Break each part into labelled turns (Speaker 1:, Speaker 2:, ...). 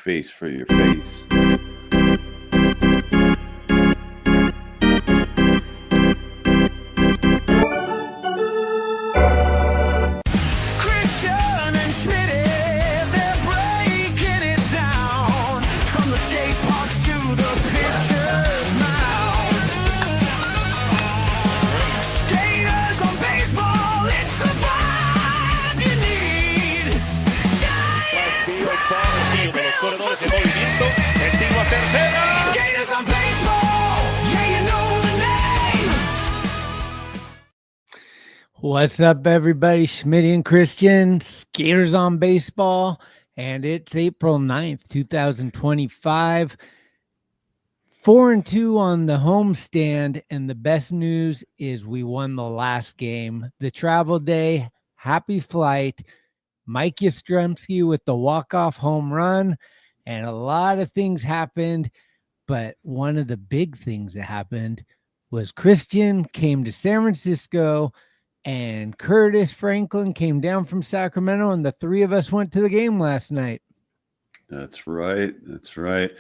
Speaker 1: face for your face.
Speaker 2: Christian and Schmitty, they're breaking it down. From the skate parks to the pitcher's mound. Skaters on baseball, it's the vibe you need. Skaters on baseball, yeah, you know the name.
Speaker 3: What's up, everybody? Schmitty and Christian, Skaters on Baseball, and it's April 9th, 2025. 4-2 on the homestand, and the best news is we won the last game. The travel day, happy flight. Mike Yastrzemski with the walk-off home run, and a lot of things happened, but one of the big things that happened was Christian came to San Francisco, and Curtis Franklin came down from Sacramento, and the three of us went to the game last night.
Speaker 1: That's right. That's right.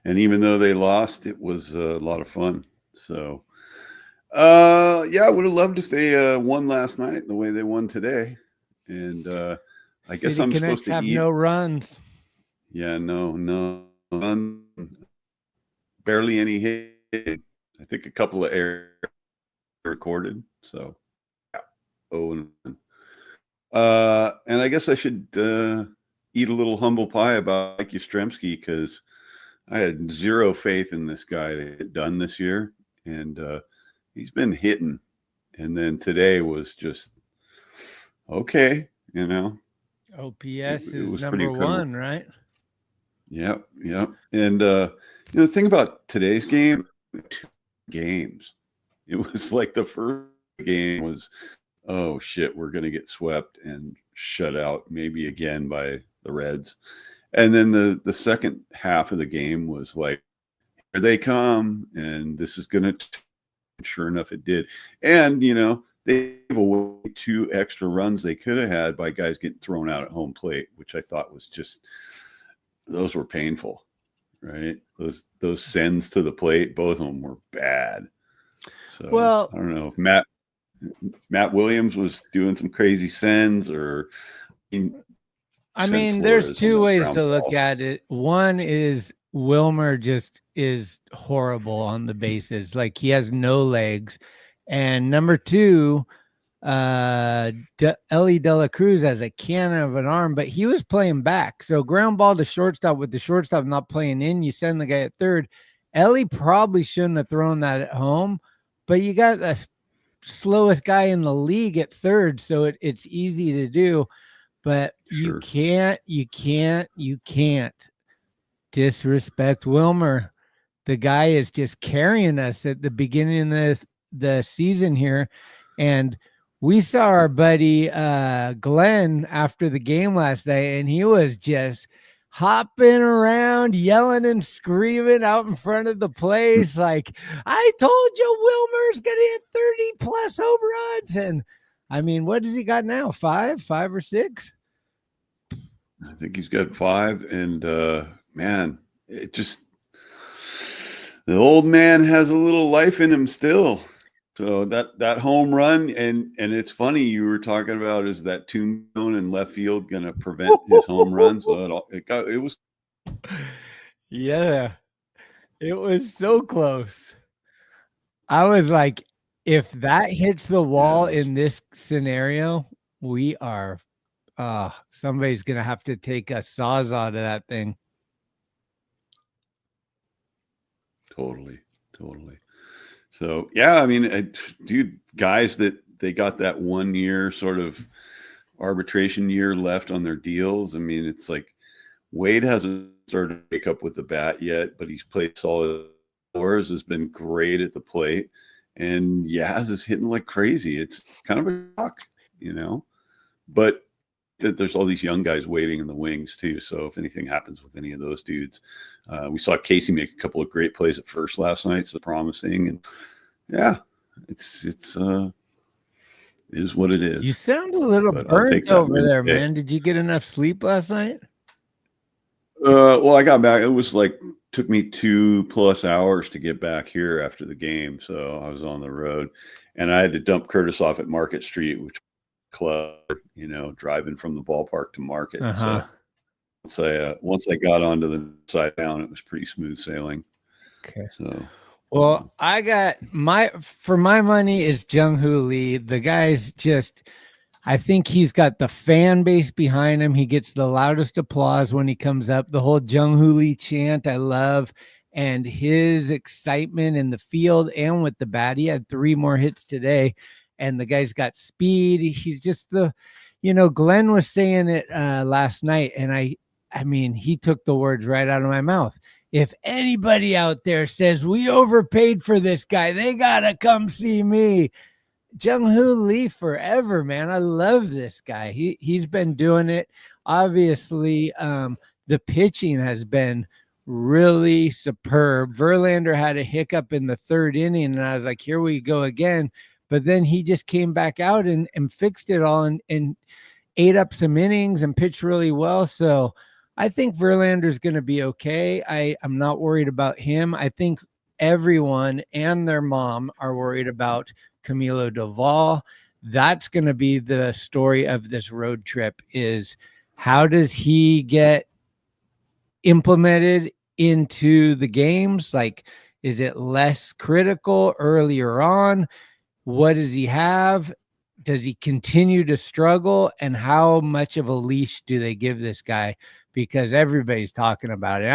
Speaker 1: And even though they lost, it was a lot of fun. So, yeah, I would have loved if they won last night the way they won today. And I guess
Speaker 3: City
Speaker 1: I'm
Speaker 3: Connects
Speaker 1: supposed to
Speaker 3: have
Speaker 1: eat.
Speaker 3: no runs.
Speaker 1: Yeah, no, none, barely any hit. I think a couple of errors recorded. So, yeah. And I guess I should eat a little humble pie about Mike Yastrzemski, because I had zero faith in this guy to get done this year, and he's been hitting. And then today was just okay, you know.
Speaker 3: OPS
Speaker 1: It
Speaker 3: is
Speaker 1: was
Speaker 3: number
Speaker 1: pretty incredible.
Speaker 3: one, right?
Speaker 1: Yep. And the thing about today's game, 2 games. It was like the first game was, oh shit, we're gonna get swept and shut out maybe again by the Reds. And then the second half of the game was like, here they come, and this is gonna sure enough it did. And they gave away 2 extra runs they could have had by guys getting thrown out at home plate, which I thought was just, those were painful, right? Those sends to the plate, both of them were bad. So,
Speaker 3: well,
Speaker 1: I don't know if Matt Williams was doing some crazy sends, or
Speaker 3: I mean, there's 2 ways to look at it. One is Wilmer just is horrible on the bases, like he has no legs. And number 2, Ellie De La Cruz has a cannon of an arm, but he was playing back. So ground ball to shortstop with the shortstop not playing in, you send the guy at third. Ellie probably shouldn't have thrown that at home, but you got the slowest guy in the league at third, so it's easy to do. But
Speaker 1: Sure.
Speaker 3: you can't disrespect Wilmer. The guy is just carrying us at the beginning of the season here. And we saw our buddy Glenn after the game last night, and he was just hopping around, yelling and screaming out in front of the place. Like, I told you Wilmer's going to hit 30 plus home runs. And I mean, what does he got now? 5 or 6?
Speaker 1: I think he's got 5. And man, it just, the old man has a little life in him still. So that home run, and it's funny, you were talking about, is that tombstone in left field going to prevent his home run? So it was.
Speaker 3: Yeah, it was so close. I was like, if that hits the wall in this scenario, we are, somebody's going to have to take a sawzall to that thing.
Speaker 1: Totally. So, yeah, I mean, dude, guys that they got that 1 year sort of arbitration year left on their deals. I mean, it's like Wade hasn't started to wake up with the bat yet, but he's played solid. Torres has been great at the plate, and Yaz is hitting like crazy. It's kind of a shock, but there's all these young guys waiting in the wings too. So if anything happens with any of those dudes, we saw Casey make a couple of great plays at first last night. So promising, and yeah, it's is what it is.
Speaker 3: You sound a little burnt over there, man. Did you get enough sleep last night?
Speaker 1: Well, I got back. It was like took me 2+ hours to get back here after the game, so I was on the road, and I had to dump Curtis off at Market Street, which club, driving from the ballpark to Market.
Speaker 3: Uh-huh.
Speaker 1: So once I got onto the side down, it was pretty smooth sailing.
Speaker 3: Okay.
Speaker 1: So.
Speaker 3: Well, I got for my money is Jung-Hoo Lee. The guy's just, I think he's got the fan base behind him. He gets the loudest applause when he comes up. The whole Jung-Hoo Lee chant, I love. And his excitement in the field and with the bat. He had 3 more hits today. And the guy's got speed. He's just Glenn was saying it last night. And I mean, he took the words right out of my mouth. If anybody out there says we overpaid for this guy, they got to come see me. Jung-Hoo Lee forever, man. I love this guy. He's been doing it. Obviously, the pitching has been really superb. Verlander had a hiccup in the 3rd inning, and I was like, here we go again. But then he just came back out and fixed it all and ate up some innings and pitched really well. So I think Verlander's going to be okay. I'm not worried about him. I think everyone and their mom are worried about Camilo Doval. That's going to be the story of this road trip, is how does he get implemented into the games? Like, is it less critical earlier on? What does he have? Does he continue to struggle? And how much of a leash do they give this guy? Because everybody's talking about it.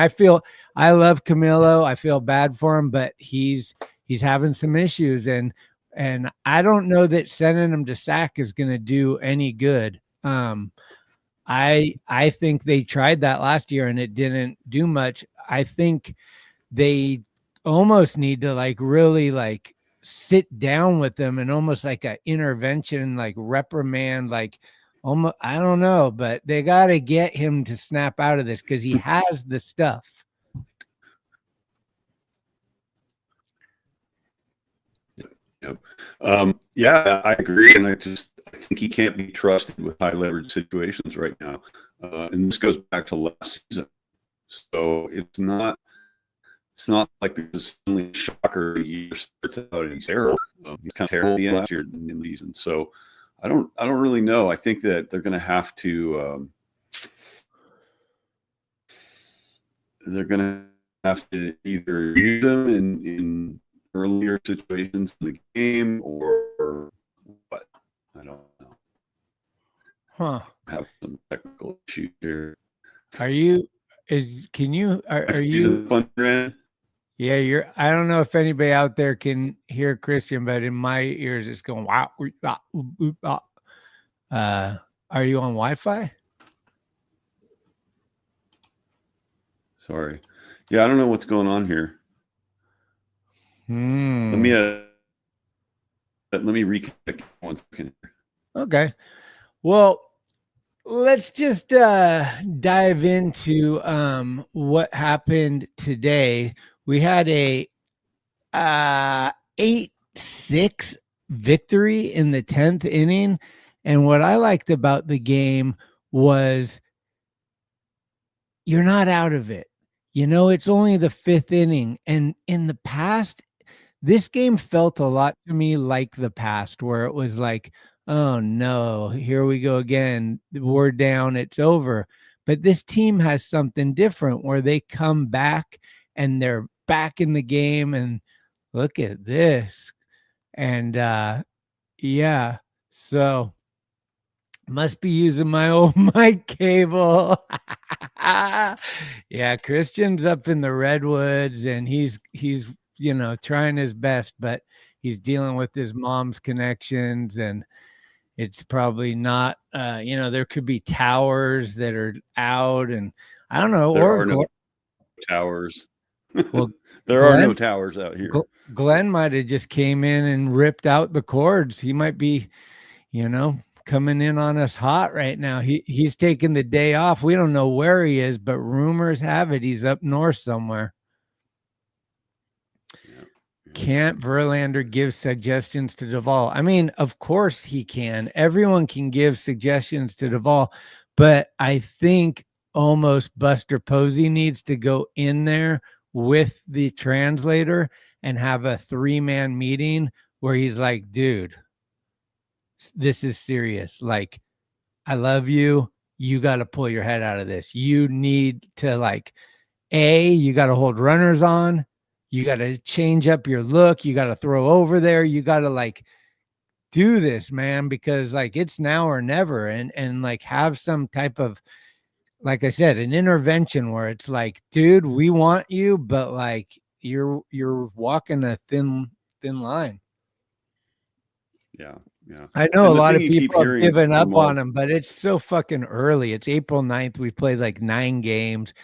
Speaker 3: I love Camilo. I feel bad for him, but he's having some issues, and I don't know that sending him to SAC is going to do any good. I think they tried that last year and it didn't do much. I think they almost need to really sit down with them and almost like an intervention, like reprimand, almost, I don't know, but they got to get him to snap out of this because he has the stuff.
Speaker 1: Yeah, I agree. And I think he can't be trusted with high leverage situations right now. And this goes back to last season. So it's not like this is suddenly a shocker. He starts out and he's terrible. He's kind of terrible last year in the season. So I don't really know. I think that they're going to have to either use them in earlier situations in the game or what. I don't know.
Speaker 3: Huh.
Speaker 1: I have some technical issues here.
Speaker 3: Are you? Yeah, I don't know if anybody out there can hear Christian, but in my ears it's going wow. Are you on Wi-Fi?
Speaker 1: Sorry. Yeah, I don't know what's going on here. Let me reconnect 1 second.
Speaker 3: Okay. Well, let's just dive into what happened today. We had a 8-6 victory in the 10th inning. And what I liked about the game was you're not out of it. It's only the 5th inning. And in the past, this game felt a lot to me like the past, where it was like, oh no, here we go again. We're down, it's over. But this team has something different where they come back and they're back in the game, and look at this. And yeah, so must be using my old mic cable. Yeah, Christian's up in the redwoods and he's trying his best, but he's dealing with his mom's connections, and it's probably not there could be towers that are out, and I don't know.
Speaker 1: There are no towers.
Speaker 3: Well,
Speaker 1: there are no towers out here.
Speaker 3: Glenn might have just came in and ripped out the cords. He might be, coming in on us hot right now. He's taking the day off. We don't know where he is, but rumors have it he's up north somewhere. Can't Verlander give suggestions to Doval? I mean, of course he can. Everyone can give suggestions to Doval, but I think almost Buster Posey needs to go in there with the translator and have a 3-man meeting where he's like, dude, this is serious. Like, I love you. You got to pull your head out of this. You need to, like, you got to hold runners on. You got to change up your look. You got to throw over there. You got to, like, do this, man, because, like, it's now or never. And like, have some type of, like I said, an intervention where it's like, dude, we want you, but like you're walking a thin line.
Speaker 1: Yeah.
Speaker 3: I know
Speaker 1: And
Speaker 3: a
Speaker 1: the
Speaker 3: lot
Speaker 1: thing
Speaker 3: of
Speaker 1: you keep
Speaker 3: people have
Speaker 1: hearing
Speaker 3: given up
Speaker 1: from all-
Speaker 3: on him, but it's so fucking early. It's April 9th. We've played like 9 games.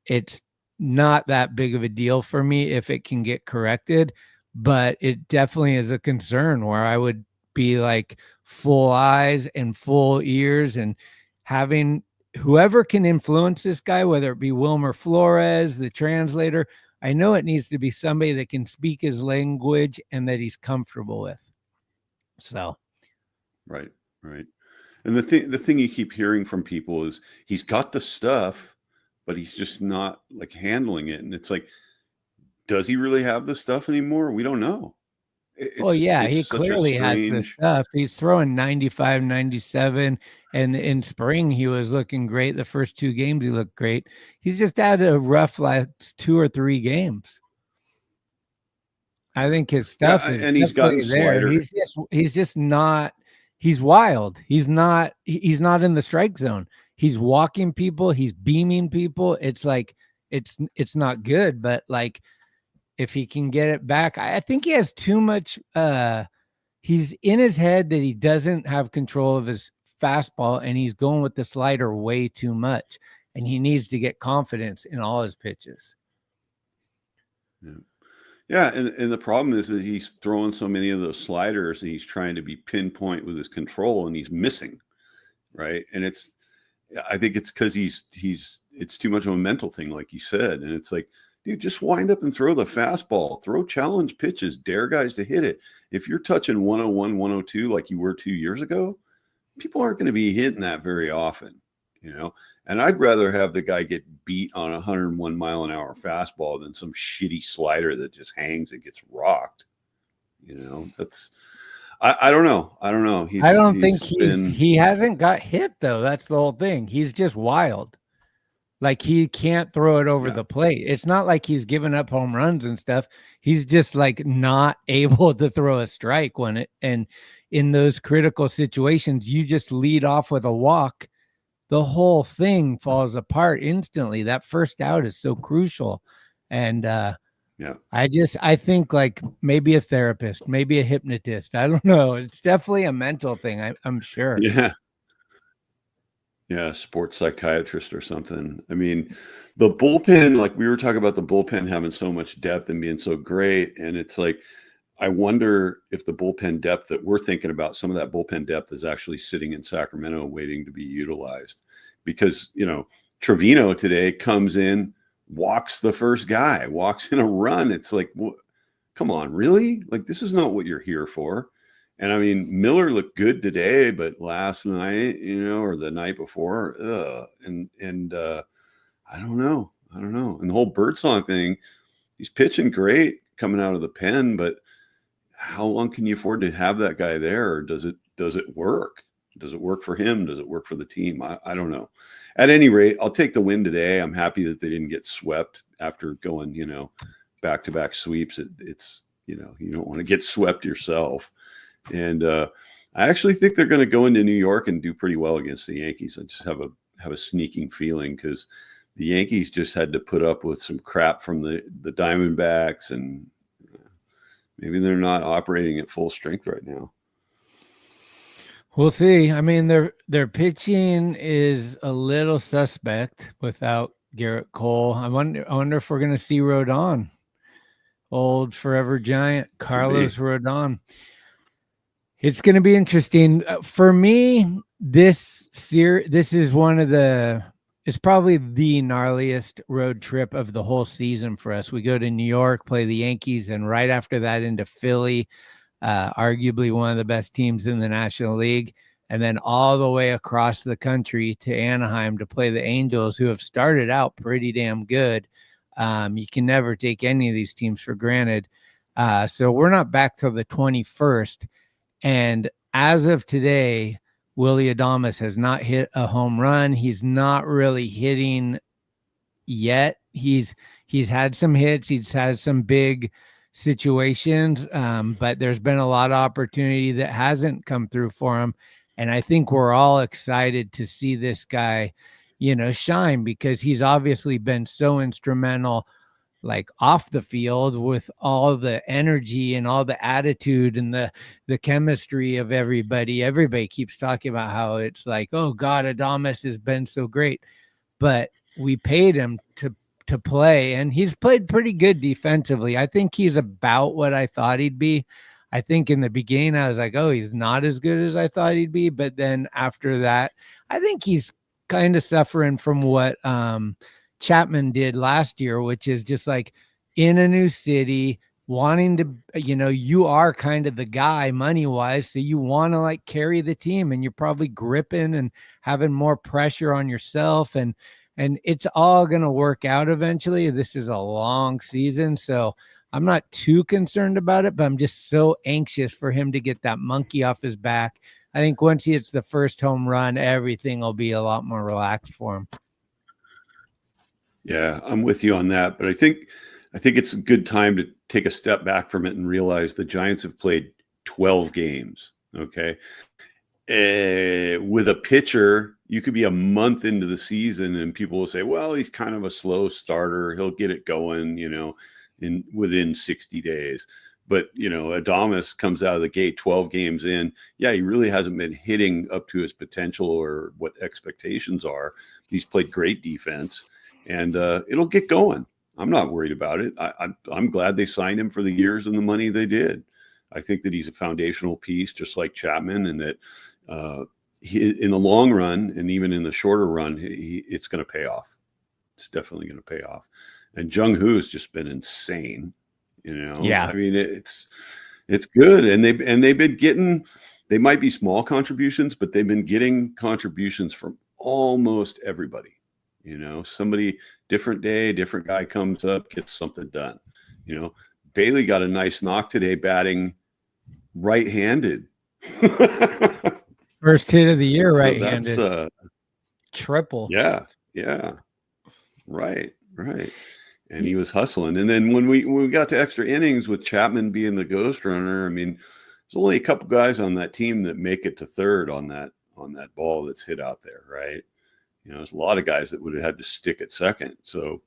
Speaker 3: It's not that big of a deal for me if it can get corrected, but it definitely is a concern where I would be like full eyes and full ears, and having whoever can influence this guy, whether it be Wilmer Flores, the translator. I know it needs to be somebody that can speak his language and that he's comfortable with. So,
Speaker 1: right. And the thing you keep hearing from people is he's got the stuff, but he's just not like handling it. And it's like, does he really have the stuff anymore? We don't know.
Speaker 3: he
Speaker 1: such a
Speaker 3: clearly has the
Speaker 1: strange.
Speaker 3: stuff. He's throwing 95, 97, and in spring he was looking great. The first 2 games he looked great. He's just had a rough last 2 or 3 games. I think his stuff is,
Speaker 1: and he's gotten
Speaker 3: there.
Speaker 1: slider.
Speaker 3: He's just not. He's wild. He's not in the strike zone. He's walking people. He's beaming people. It's like it's not good. But like, if he can get it back, I think he has too much. He's in his head that he doesn't have control of his fastball, and he's going with the slider way too much. And he needs to get confidence in all his pitches.
Speaker 1: Yeah, and the problem is that he's throwing so many of those sliders, and he's trying to be pinpoint with his control, and he's missing, right? And I think it's because it's too much of a mental thing, like you said. And it's like, dude, just wind up and throw the fastball, throw challenge pitches, dare guys to hit it. If you're touching 101, 102 like you were 2 years ago, people aren't going to be hitting that very often, you know? And I'd rather have the guy get beat on a 101 mile an hour fastball than some shitty slider that just hangs and gets rocked. You know, I don't know. I don't know.
Speaker 3: He hasn't got hit though. That's the whole thing. He's just wild. Like, he can't throw it over the plate. It's not like he's giving up home runs and stuff. He's just like not able to throw a strike and in those critical situations, you just lead off with a walk. The whole thing falls apart instantly. That first out is so crucial. And I think like maybe a therapist, maybe a hypnotist. I don't know. It's definitely a mental thing. I'm sure.
Speaker 1: Yeah, sports psychiatrist or something. I mean, the bullpen, like we were talking about the bullpen having so much depth and being so great. And it's like, I wonder if the bullpen depth that we're thinking about, some of that bullpen depth is actually sitting in Sacramento waiting to be utilized. Because, you know, Trevino today comes in, walks the first guy, walks in a run. It's like, come on, really? Like, this is not what you're here for. And I mean, Miller looked good today, but last night, you know, or the night before, and I don't know. And the whole Birdsong thing, he's pitching great coming out of the pen, but how long can you afford to have that guy there? Or does it work? Does it work for him? Does it work for the team? I don't know. At any rate, I'll take the win today. I'm happy that they didn't get swept after going, you know, back-to-back sweeps. It's, you know, you don't want to get swept yourself. And I actually think they're going to go into New York and do pretty well against the Yankees. I just have a sneaking feeling because the Yankees just had to put up with some crap from the Diamondbacks, and maybe they're not operating at full strength right now.
Speaker 3: We'll see. I mean, their pitching is a little suspect without Garrett Cole. I wonder if we're going to see Rodon, old forever giant Carlos Rodon. It's going to be interesting for me. This is one of it's probably the gnarliest road trip of the whole season for us. We go to New York, play the Yankees, and right after that into Philly, arguably one of the best teams in the National League. and then all the way across the country to Anaheim to play the Angels, who have started out pretty damn good. You can never take any of these teams for granted. So we're not back till the 21st. And as of today, Willie Adames has not hit a home run. He's not really hitting yet. He's had some hits. He's had some big situations, but there's been a lot of opportunity that hasn't come through for him. And I think we're all excited to see this guy, shine, because he's obviously been so instrumental, like off the field, with all the energy and all the attitude and the chemistry of everybody. Everybody keeps talking about how it's like, oh God, Adames has been so great, but we paid him to play, and he's played pretty good defensively. I think he's about what I thought he'd be. I think in the beginning I was like, oh, he's not as good as I thought he'd be, but then after that, I think he's kind of suffering from what Chapman did last year, which is just like in a new city, wanting to, you are kind of the guy money wise. So you want to like carry the team, and you're probably gripping and having more pressure on yourself. And it's all going to work out eventually. This is a long season, so I'm not too concerned about it, but I'm just so anxious for him to get that monkey off his back. I think once he hits the first home run, everything will be a lot more relaxed for him.
Speaker 1: Yeah, I'm with you on that, but I think it's a good time to take a step back from it and realize the Giants have played 12 games. Okay. With a pitcher, you could be a month into the season and people will say, well, he's kind of a slow starter. He'll get it going, within 60 days. But, Adames comes out of the gate 12 games in. Yeah, he really hasn't been hitting up to his potential or what expectations are. He's played great defense, and it'll get going. I'm not worried about it. I'm glad they signed him for the years and the money they did. I think that he's a foundational piece, just like Chapman, and that in the long run and even in the shorter run, it's going to pay off. It's definitely going to pay off. And Jung Hoo's just been insane.
Speaker 3: Yeah.
Speaker 1: I mean, it's good, and they've been getting. They might be small contributions, but they've been getting contributions from almost everybody. Somebody, different day, different guy comes up, gets something done. Bailey got a nice knock today, batting right-handed.
Speaker 3: First hit of the year,
Speaker 1: So
Speaker 3: right-handed.
Speaker 1: that's
Speaker 3: Triple.
Speaker 1: yeah, right. And he was hustling. And then when we got to extra innings with Chapman being the ghost runner, I mean, there's only a couple guys on that team that make it to third on that ball that's hit out there, right? There's a lot of guys that would have had to stick at second. So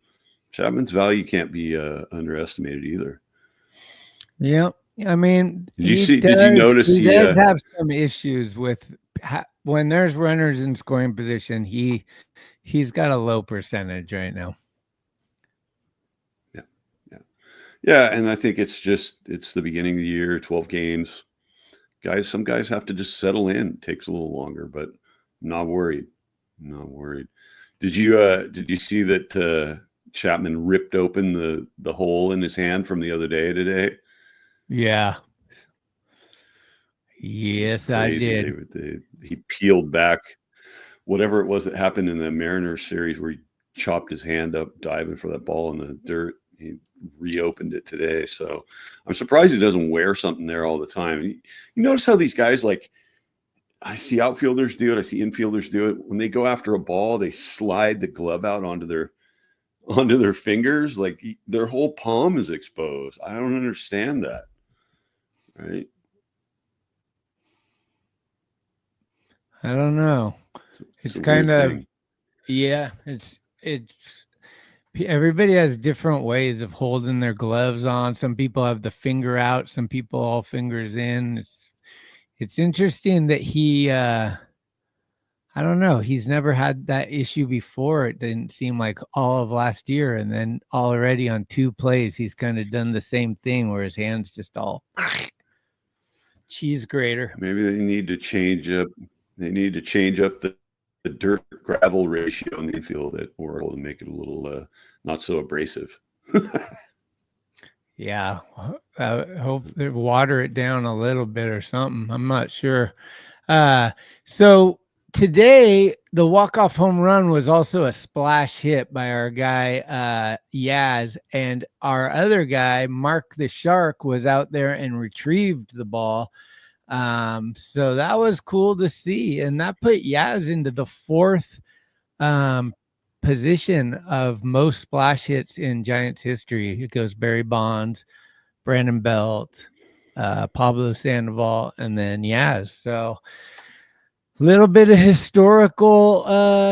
Speaker 1: Chapman's value can't be underestimated either.
Speaker 3: Yeah. I mean,
Speaker 1: did you notice
Speaker 3: he does have some issues with when there's runners in scoring position. He's got a low percentage right now.
Speaker 1: Yeah, and I think it's the beginning of the year, 12 games. Some guys have to just settle in. It takes a little longer, but not worried. Did you see that Chapman ripped open the hole in his hand from the other day today?
Speaker 3: Yeah. Yes, I did.
Speaker 1: He peeled back whatever it was that happened in the Mariners series where he chopped his hand up diving for that ball in the dirt. He reopened it today. So I'm surprised he doesn't wear something there all the time. You notice how these guys, like, I see outfielders do it. I see infielders do it. When they go after a ball, they slide the glove out onto their fingers. Like their whole palm is exposed. I don't understand that. Right.
Speaker 3: I don't know. It's kind of
Speaker 1: thing.
Speaker 3: Yeah, it's everybody has different ways of holding their gloves on. Some people have the finger out, some people all fingers in. It's interesting that he I don't know, he's never had that issue before. It didn't seem like all of last year, and then already on 2 plays he's kind of done the same thing where his hands just all cheese grater.
Speaker 1: Maybe they need to change up the dirt gravel ratio in the infield at Oracle to make it a little not so abrasive.
Speaker 3: Yeah, I hope they water it down a little bit or something. I'm not sure. So today the walk-off home run was also a splash hit by our guy Yaz, and our other guy Mark the Shark was out there and retrieved the ball. So that was cool to see, and that put Yaz into the fourth position of most splash hits in Giants history. It goes Barry Bonds, Brandon Belt, Pablo Sandoval, and then Yaz. So little bit of historical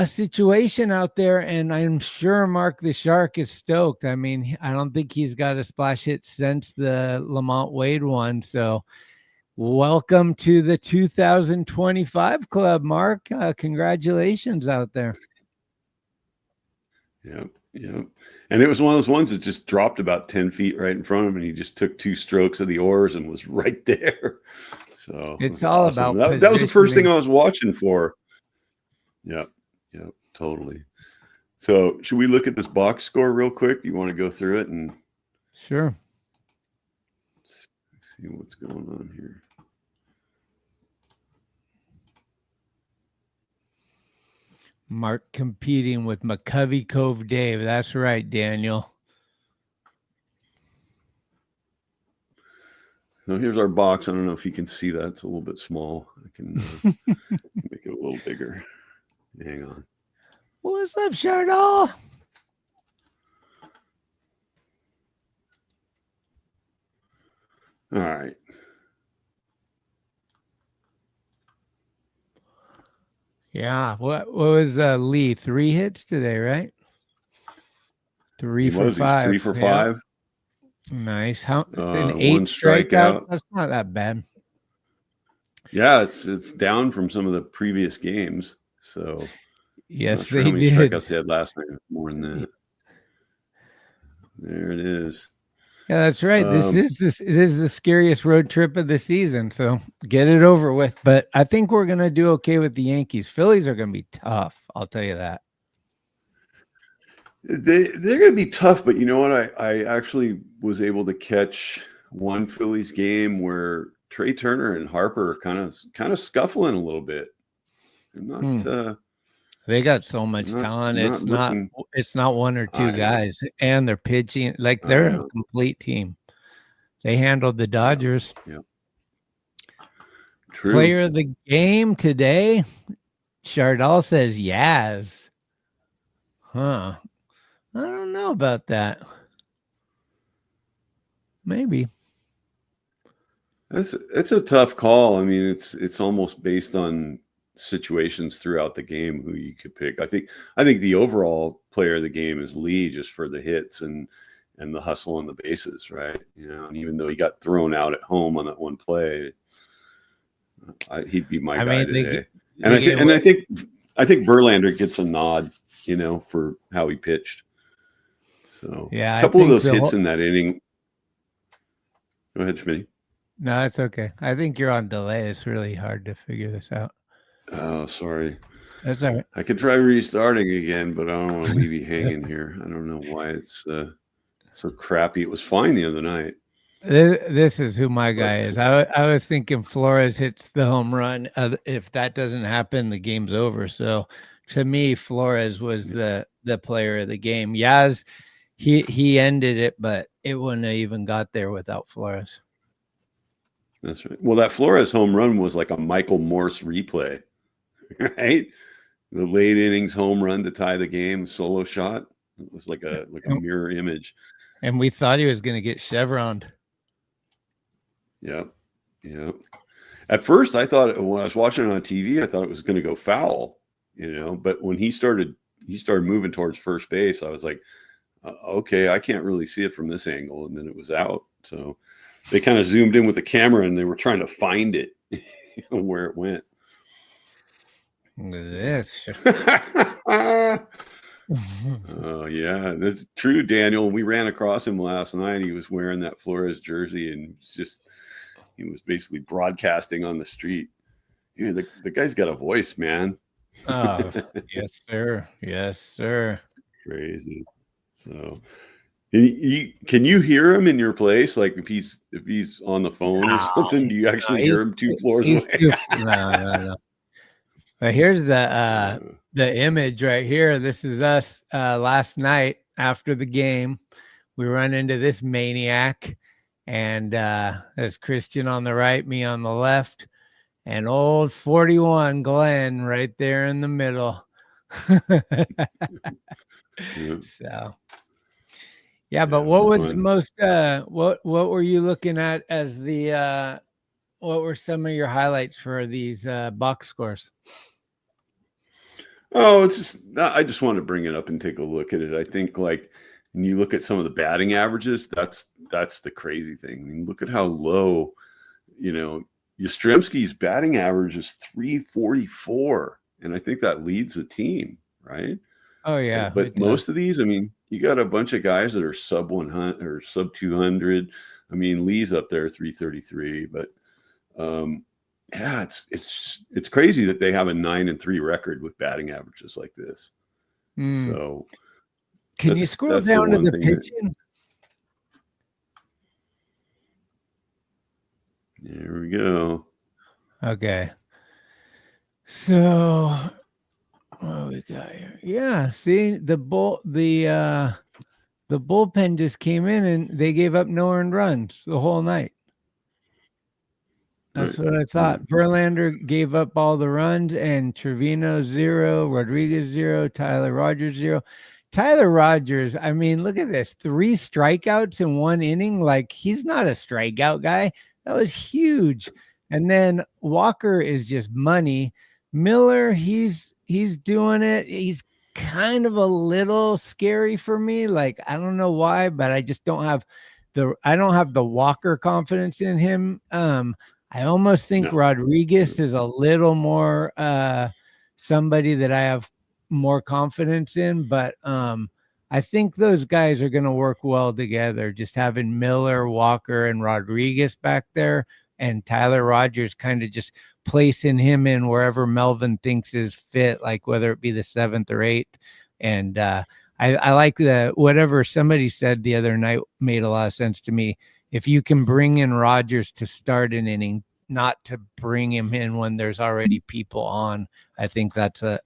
Speaker 3: situation out there, and I'm sure Mark the Shark is stoked. I mean, I don't think he's got a splash hit since the Lamont Wade one. So welcome to the 2025 club, Mark. Congratulations out there.
Speaker 1: Yep. And it was one of those ones that just dropped about 10 feet right in front of him, and he just took 2 strokes of the oars and was right there. So
Speaker 3: it's all
Speaker 1: awesome.
Speaker 3: about
Speaker 1: that was the first thing I was watching for. Yep, totally. So should we look at this box score real quick? You want to go through it and
Speaker 3: sure
Speaker 1: see what's going on here?
Speaker 3: Mark competing with McCovey Cove Dave. That's right, Daniel.
Speaker 1: So here's our box. I don't know if you can see that. It's a little bit small. I can make it a little bigger. Hang on.
Speaker 3: What's up, Shardall?
Speaker 1: All right.
Speaker 3: Yeah. What was Lee? 3 hits today, right? 3 for 5.
Speaker 1: 3 for 5.
Speaker 3: Nice. How an 8
Speaker 1: 1 strikeout.
Speaker 3: That's not that bad.
Speaker 1: Yeah, it's down from some of the previous games. So
Speaker 3: yes,
Speaker 1: sure
Speaker 3: they
Speaker 1: how many
Speaker 3: did.
Speaker 1: strikeouts they had last night. More than that. There it is.
Speaker 3: Yeah, that's right. This is the scariest road trip of the season. So get it over with. But I think we're gonna do okay with the Yankees. Phillies are gonna be tough. I'll tell you that.
Speaker 1: They're going to be tough, but you know what? I actually was able to catch one Phillies game where Trey Turner and Harper are kind of scuffling a little bit. They're not.
Speaker 3: They got so much talent. It's not 1 or 2 guys, and they're pitching like they're a complete team. They handled the Dodgers.
Speaker 1: Yeah. True.
Speaker 3: Player of the game today, Chardall says Yaz. Huh. I don't know about that. Maybe.
Speaker 1: It's a tough call. I mean, it's almost based on situations throughout the game who you could pick. I think the overall player of the game is Lee, just for the hits and the hustle on the bases, right? You know, and even though he got thrown out at home on that one play, he'd be my guy today. I think Verlander gets a nod, you know, for how he pitched. So
Speaker 3: yeah,
Speaker 1: a couple of those hits in that inning. Go ahead, Schmitty.
Speaker 3: No, it's okay. I think you're on delay. It's really hard to figure this out.
Speaker 1: Oh, sorry.
Speaker 3: That's all right.
Speaker 1: I could try restarting again, but I don't want to leave you hanging here. I don't know why it's so crappy. It was fine the other night.
Speaker 3: This is who my guy is. I was thinking Flores hits the home run. If that doesn't happen, the game's over. So to me, Flores was the player of the game. Yaz, he ended it, but it wouldn't have even got there without Flores.
Speaker 1: That's right. Well, that Flores home run was like a Michael Morse replay, right? The late innings home run to tie the game, solo shot. It was like a mirror image.
Speaker 3: And we thought he was going to get chevroned.
Speaker 1: Yep. At first, I thought when I was watching it on TV, I thought it was going to go foul, you know. But when he started moving towards first base, I was like, okay, I can't really see it from this angle. And then it was out. So they kind of zoomed in with the camera and they were trying to find it where it went.
Speaker 3: Look at this.
Speaker 1: Oh, yeah, that's true, Daniel. We ran across him last night. He was wearing that Flores jersey and he was basically broadcasting on the street. Yeah, the guy's got a voice, man.
Speaker 3: Oh, yes, sir. Yes, sir.
Speaker 1: Crazy. So, Can you hear him in your place? Like if he's on the phone or something, do you actually hear him 2 floors away?
Speaker 3: No. But here's the image right here. This is us last night after the game. We run into this maniac, and there's Christian on the right, me on the left, and old 41 Glenn right there in the middle.
Speaker 1: Yeah.
Speaker 3: So yeah, but what was
Speaker 1: fun.
Speaker 3: most what were you looking at as the what were some of your highlights for these box scores?
Speaker 1: Oh, it's just I just want to bring it up and take a look at it. I think like when you look at some of the batting averages, that's the crazy thing. I mean, look at how low, Yastrzemski's batting average is 344, and I think that leads the team, right?
Speaker 3: Oh yeah,
Speaker 1: But most of these, I mean, you got a bunch of guys that are sub 100 or sub 200. I mean, Lee's up there 333, but yeah, it's crazy that they have a 9-3 record with batting averages like this. So
Speaker 3: can you scroll down to the pitching?
Speaker 1: There we go.
Speaker 3: Okay. So what we got here? Yeah, see the bullpen just came in and they gave up no earned runs the whole night. That's what I thought. Verlander gave up all the runs, and Trevino 0, Rodriguez 0, Tyler Rogers 0. Tyler Rogers, I mean, look at this. 3 strikeouts in 1 inning. Like, he's not a strikeout guy. That was huge. And then Walker is just money. Miller, he's doing it. He's kind of a little scary for me. Like, I don't know why, but I just don't have the Walker confidence in him. I almost think Rodriguez is a little more somebody that I have more confidence in, but I think those guys are going to work well together. Just having Miller, Walker, and Rodriguez back there, and Tyler Rogers kind of just placing him in wherever Melvin thinks is fit, like whether it be the 7th or 8th. And I like whatever somebody said the other night made a lot of sense to me. If you can bring in Rogers to start an inning, not to bring him in when there's already people on, I think that's a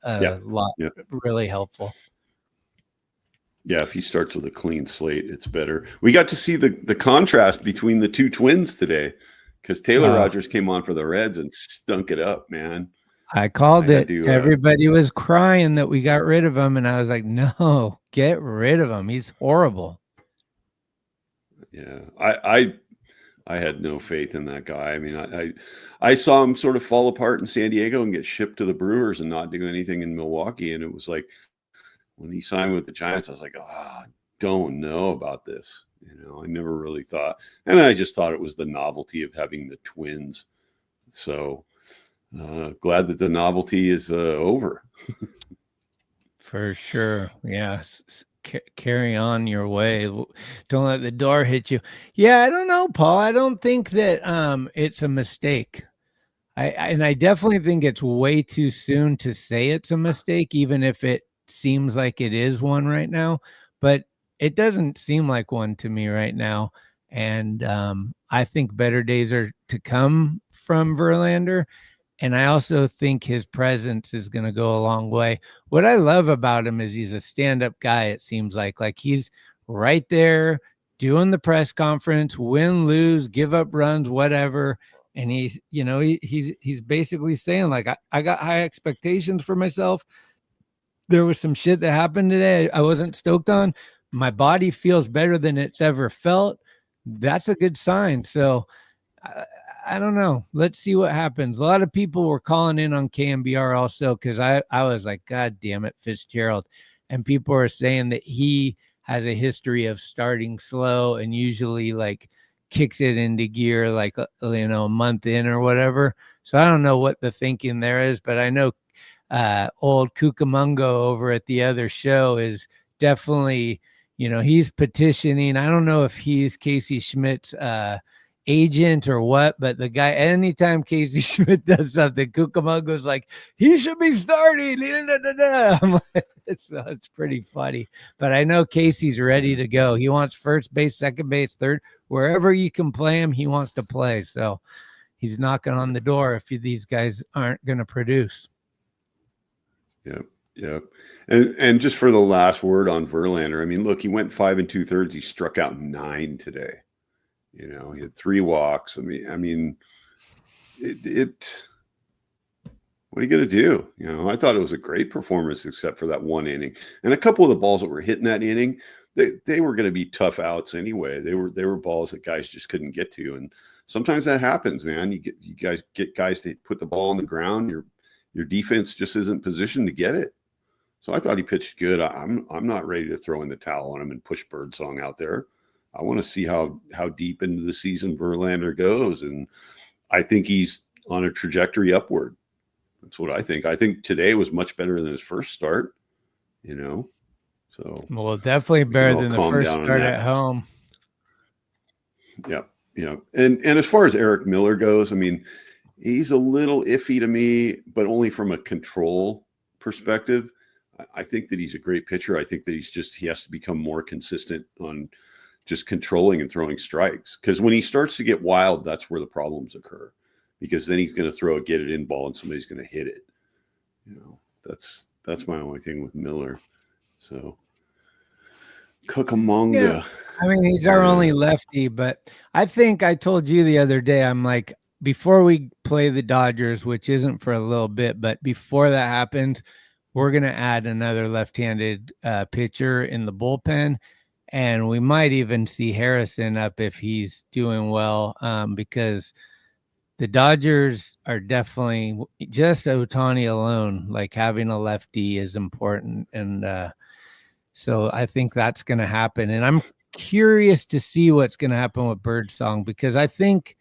Speaker 3: lot really helpful.
Speaker 1: Yeah, if he starts with a clean slate, it's better. We got to see the contrast between the 2 twins today because Taylor Rogers came on for the Reds and stunk it up, man.
Speaker 3: I called it. Everybody was crying that we got rid of him, and I was like, no, get rid of him. He's horrible.
Speaker 1: Yeah, I had no faith in that guy. I mean, I saw him sort of fall apart in San Diego and get shipped to the Brewers and not do anything in Milwaukee. And it was like when he signed with the Giants, I was like, I don't know about this. I never really thought. And I just thought it was the novelty of having the twins. So glad that the novelty is over. For
Speaker 3: sure. Yes. Carry on your way. Don't let the door hit you. Yeah, I don't know, Paul. I don't think that it's a mistake. I definitely think it's way too soon to say it's a mistake, even if it seems like it is one right now. But it doesn't seem like one to me right now. And I think better days are to come from Verlander. And I also think his presence is going to go a long way. What I love about him is he's a stand-up guy, it seems like he's right there doing the press conference, win, lose, give up runs, whatever. And he's basically saying, like, I got high expectations for myself. There was some shit that happened today I wasn't stoked on. My body feels better than it's ever felt. That's a good sign. So I don't know. Let's see what happens. A lot of people were calling in on KMBR also because I was like, God damn it, Fitzgerald. And people are saying that he has a history of starting slow and usually like kicks it into gear like, a month in or whatever. So I don't know what the thinking there is, but I know old Cucamongo over at the other show is definitely, he's petitioning. I don't know if he's Casey Schmidt's agent or what, but the guy, anytime Casey Schmidt does something, Cucamongo's like, he should be starting. I'm like, it's pretty funny. But I know Casey's ready to go. He wants first base, second base, third, wherever you can play him, he wants to play. So he's knocking on the door if these guys aren't going to produce.
Speaker 1: Yep. Yep. And just for the last word on Verlander, I mean, look, he went 5 2/3. He struck out 9 today. You know, he had 3 walks. I mean, it what are you going to do? You know, I thought it was a great performance, except for that one inning and a couple of the balls that were hitting that inning. They were going to be tough outs anyway. They were balls that guys just couldn't get to, and sometimes that happens, man. You guys get guys to put the ball on the ground. Your defense just isn't positioned to get it. So I thought he pitched good. I'm not ready to throw in the towel on him and push Birdsong out there. I want to see how deep into the season Verlander goes, and I think he's on a trajectory upward. That's what I think. I think today was much better than his first start. You know, so
Speaker 3: well, definitely better than the first start at home.
Speaker 1: Yeah, yeah, and as far as Eric Miller goes, I mean, he's a little iffy to me, but only from a control perspective. I think that he's a great pitcher. I think that he has to become more consistent on just controlling and throwing strikes. Because when he starts to get wild, that's where the problems occur. Because then he's going to throw a get it in ball and somebody's going to hit it. You know, that's my only thing with Miller. So Cucamonga.
Speaker 3: Yeah. I mean, he's our only lefty, but I think I told you the other day, I'm like, before we play the Dodgers, which isn't for a little bit, but before that happens, we're going to add another left-handed pitcher in the bullpen, and we might even see Harrison up if he's doing well, because the Dodgers are definitely, just Ohtani alone, like having a lefty is important, and so I think that's going to happen. And I'm curious to see what's going to happen with Birdsong, because I think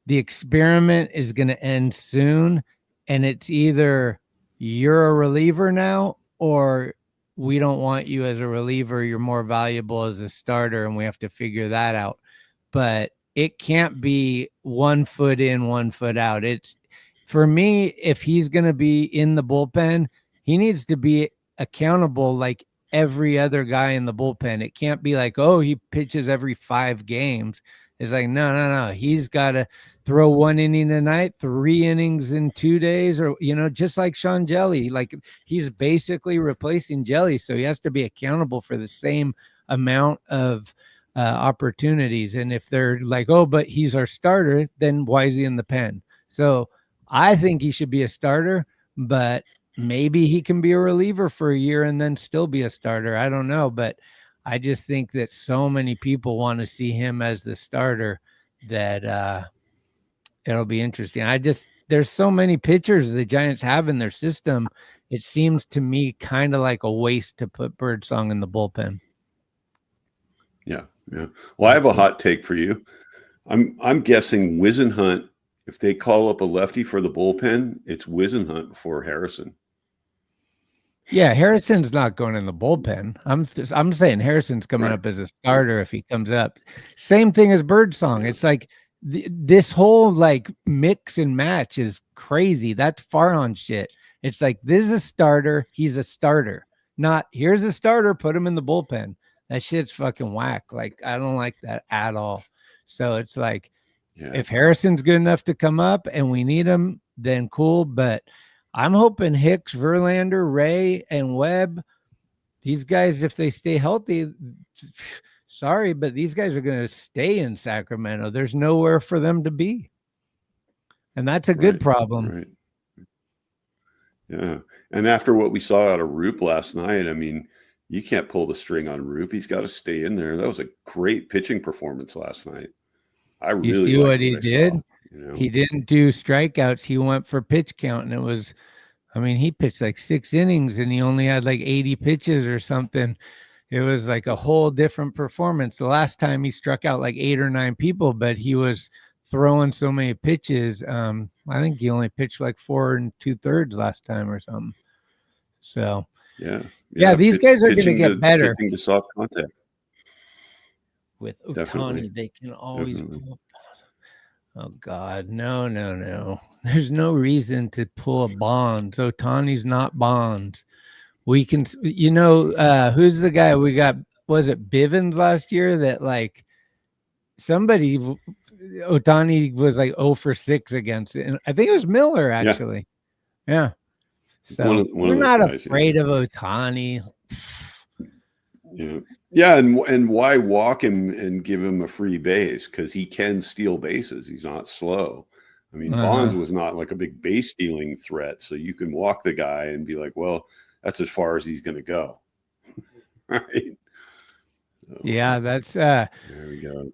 Speaker 3: the experiment is going to end soon, and it's either you're a reliever now, or we don't want you as a reliever. You're more valuable as a starter, and we have to figure that out. But it can't be 1 foot in, 1 foot out. It's, for me, if he's going to be in the bullpen, he needs to be accountable like every other guy in the bullpen. It can't be like, oh, he pitches every 5 games. It's like, no. He's got to throw 1 inning a night, 3 innings in 2 days, or, you know, just like Sean Jelly. Like, he's basically replacing Jelly, so he has to be accountable for the same amount of opportunities. And if they're like, oh, but he's our starter, then why is he in the pen? So I think he should be a starter, but maybe he can be a reliever for a year and then still be a starter. I don't know, but I just think that so many people want to see him as the starter that it'll be interesting. There's so many pitchers the Giants have in their system. It seems to me kind of like a waste to put Birdsong in the bullpen.
Speaker 1: Yeah. Well, I have a hot take for you. I'm guessing Whisenhunt, if they call up a lefty for the bullpen, it's Whisenhunt before Harrison.
Speaker 3: Yeah, Harrison's not going in the bullpen. I'm saying Harrison's coming up as a starter if he comes up. Same thing as Birdsong. It's like this whole like mix and match is crazy. That's Farhan shit. It's like, this is a starter. He's a starter. Not, here's a starter, put him in the bullpen. That shit's fucking whack. Like, I don't like that at all. So it's like, if Harrison's good enough to come up and we need him, then cool. But I'm hoping Hicks, Verlander, Ray, and Webb, these guys, if they stay healthy, sorry, but these guys are going to stay in Sacramento. There's nowhere for them to be. And that's a good problem.
Speaker 1: Right. Yeah. And after what we saw out of Roop last night, I mean, you can't pull the string on Roop. He's got to stay in there. That was a great pitching performance last night. I really
Speaker 3: see what he did.
Speaker 1: Saw, you know?
Speaker 3: He didn't do strikeouts. He went for pitch count, and it was, I mean, he pitched like 6 innings and he only had like 80 pitches or something. It was like a whole different performance. The last time he struck out like 8 or 9 people, but he was throwing so many pitches. I think he only pitched like 4 2/3 last time or something. So yeah, these guys are going to get better.
Speaker 1: Pitching to soft contact.
Speaker 3: With Ohtani, they can always pull up. Oh God, no. There's no reason to pull a Bonds. Otani's not Bonds. We can, who's the guy we got? Was it Bivens last year that like somebody Otani was like 0 for 6 against it? And I think it was Miller
Speaker 1: Yeah,
Speaker 3: actually. Yeah.
Speaker 1: one
Speaker 3: So
Speaker 1: of
Speaker 3: we're
Speaker 1: those
Speaker 3: not
Speaker 1: guys. Yeah,
Speaker 3: afraid of Otani.
Speaker 1: yeah, yeah. And why walk him and give him a free base? Because he can steal bases. He's not slow. I mean, Bonds
Speaker 3: Uh-huh.
Speaker 1: was not like a big base stealing threat, so you can walk the guy and be like, well, that's as far as he's going to go, right? So,
Speaker 3: Yeah, that's
Speaker 1: there we go.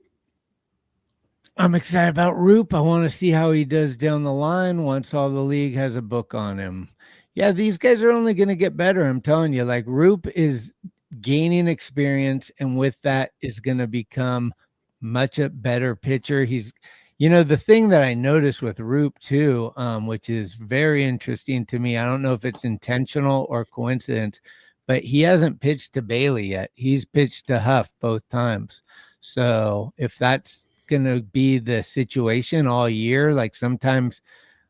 Speaker 3: I'm excited about Roop. I want to see how he does down the line once all the league has a book on him. Yeah, these guys are only going to get better. I'm telling you, like Roop is gaining experience, and with that is going to become much a better pitcher. The thing that I noticed with Roop too, which is very interesting to me. I don't know if it's intentional or coincidence, but he hasn't pitched to Bailey yet. He's pitched to Huff both times. So if that's going to be the situation all year, like sometimes,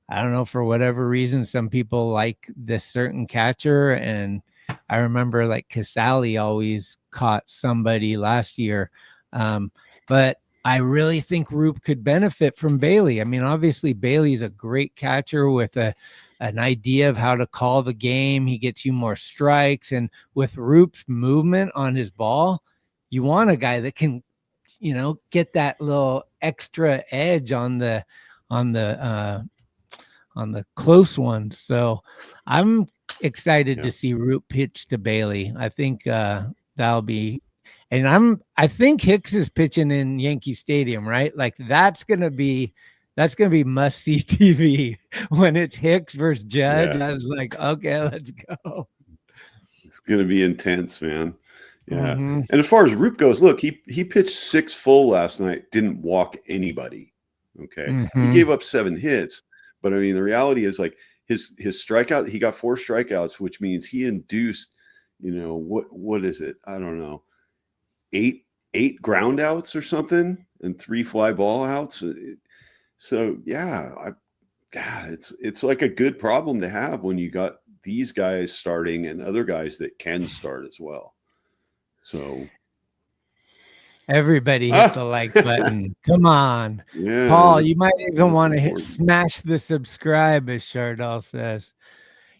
Speaker 3: I don't know, for whatever reason, some people like this certain catcher. And I remember like Casali always caught somebody last year. But I really think Roop could benefit from Bailey. I mean, obviously Bailey's a great catcher with an idea of how to call the game. He gets you more strikes. And with Roop's movement on his ball, you want a guy that can, get that little extra edge on the on the uh on the close ones. So I'm excited
Speaker 1: Yeah.
Speaker 3: to see Root pitch to Bailey. I think that'll be, and I think Hicks is pitching in Yankee Stadium, right? Like that's gonna be must see TV when it's Hicks versus Judge.
Speaker 1: Yeah.
Speaker 3: I was like, okay, let's go.
Speaker 1: It's going to be intense, man. Yeah.
Speaker 3: Mm-hmm.
Speaker 1: And as far as Roop goes, look, he pitched 6 full last night, didn't walk anybody. Okay. He
Speaker 3: Mm-hmm.
Speaker 1: gave up 7 hits, but I mean the reality is like his strikeout, he got 4 strikeouts, which means he induced, what is it? I don't know. 8 ground outs or something and 3 fly ball outs. So yeah, it's like a good problem to have when you got these guys starting and other guys that can start as well. So
Speaker 3: Everybody hit the like button. Come on.
Speaker 1: yeah,
Speaker 3: Paul, you might even
Speaker 1: that's
Speaker 3: want to
Speaker 1: important.
Speaker 3: smash the subscribe, as Chardal says.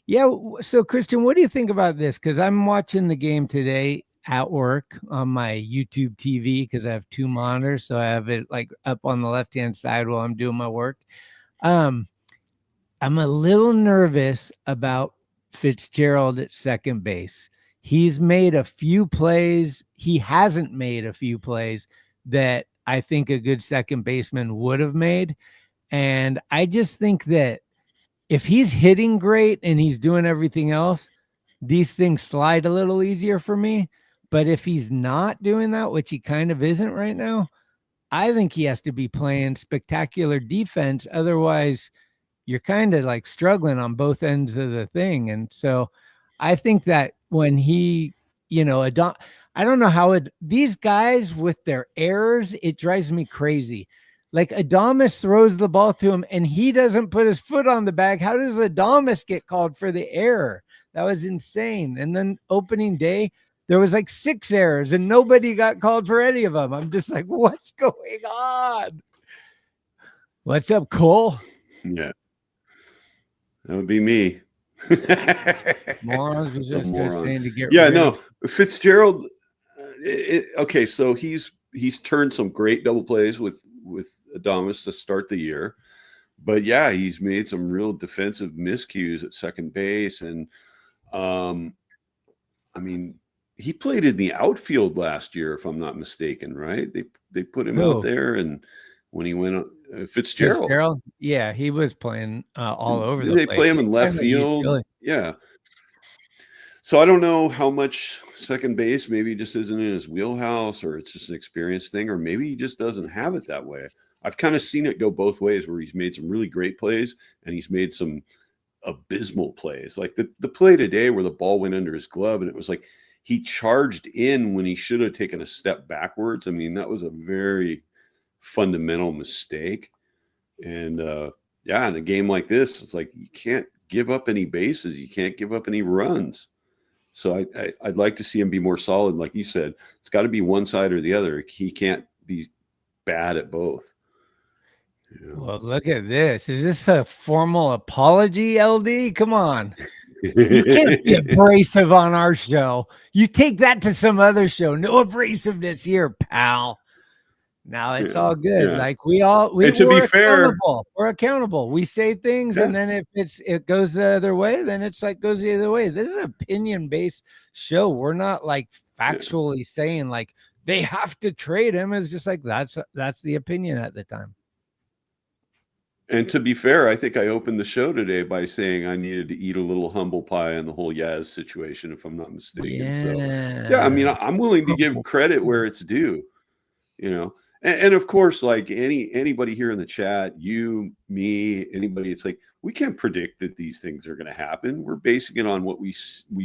Speaker 3: Yeah. So, Christian, what do you think about this? Because I'm watching the game today at work on my YouTube TV because I have 2 monitors. So I have it like up on the left-hand side while I'm doing my work. I'm a little nervous about Fitzgerald at second base. He's made a few plays. He hasn't made a few plays that I think a good second baseman would have made. And I just think that if he's hitting great and he's doing everything else, these things slide a little easier for me. But if he's not doing that, which he kind of isn't right now, I think he has to be playing spectacular defense. Otherwise, you're kind of like struggling on both ends of the thing. And so I think that when he, I don't know how these guys with their errors, it drives me crazy. Like Adames throws the ball to him and he doesn't put his foot on the bag. How does Adames get called for the error? That was insane. And then opening day, there was like 6 errors and nobody got called for any of them. I'm just like, what's going on? What's up, Cole?
Speaker 1: Yeah, that would be me.
Speaker 3: Morons was just saying to get
Speaker 1: yeah,
Speaker 3: rid
Speaker 1: no,
Speaker 3: of.
Speaker 1: Fitzgerald. Okay, so he's turned some great double plays with Adames to start the year, but yeah, he's made some real defensive miscues at second base, and I mean, he played in the outfield last year, if I'm not mistaken, right? They put him out there, and when he went Fitzgerald,
Speaker 3: Yeah, he was playing all over
Speaker 1: did
Speaker 3: the
Speaker 1: they play
Speaker 3: place.
Speaker 1: him in left field? Yeah. So I don't know how much second base maybe just isn't in his wheelhouse, or it's just an experience thing, or maybe he just doesn't have it that way. I've kind of seen it go both ways, where he's made some really great plays and he's made some abysmal plays. Like the play today where the ball went under his glove and it was like he charged in when he should have taken a step backwards. I mean, that was a very fundamental mistake. And yeah, in a game like this, it's like you can't give up any bases, you can't give up any runs. So I'd like to see him be more solid. Like you said, it's got to be one side or the other. He can't be bad at both. You know?
Speaker 3: Well, look at this. Is this a formal apology, LD? Come on. You can't be abrasive on our show. You take that to some other show. No abrasiveness here, pal. Now it's all good.
Speaker 1: Yeah.
Speaker 3: Like we're
Speaker 1: to be fair,
Speaker 3: accountable. We're accountable. We say things, and then if it goes the other way, then it's like goes the other way. This is an opinion-based show. We're not like factually saying like they have to trade him. It's just like that's the opinion at the time.
Speaker 1: And to be fair, I think I opened the show today by saying I needed to eat a little humble pie in the whole Yaz situation, if I'm not mistaken. So yeah, I mean, I'm willing to give credit where it's due, you know. And of course, like anybody here in the chat, you, me, anybody, it's like we can't predict that these things are going to happen. We're basing it on what we've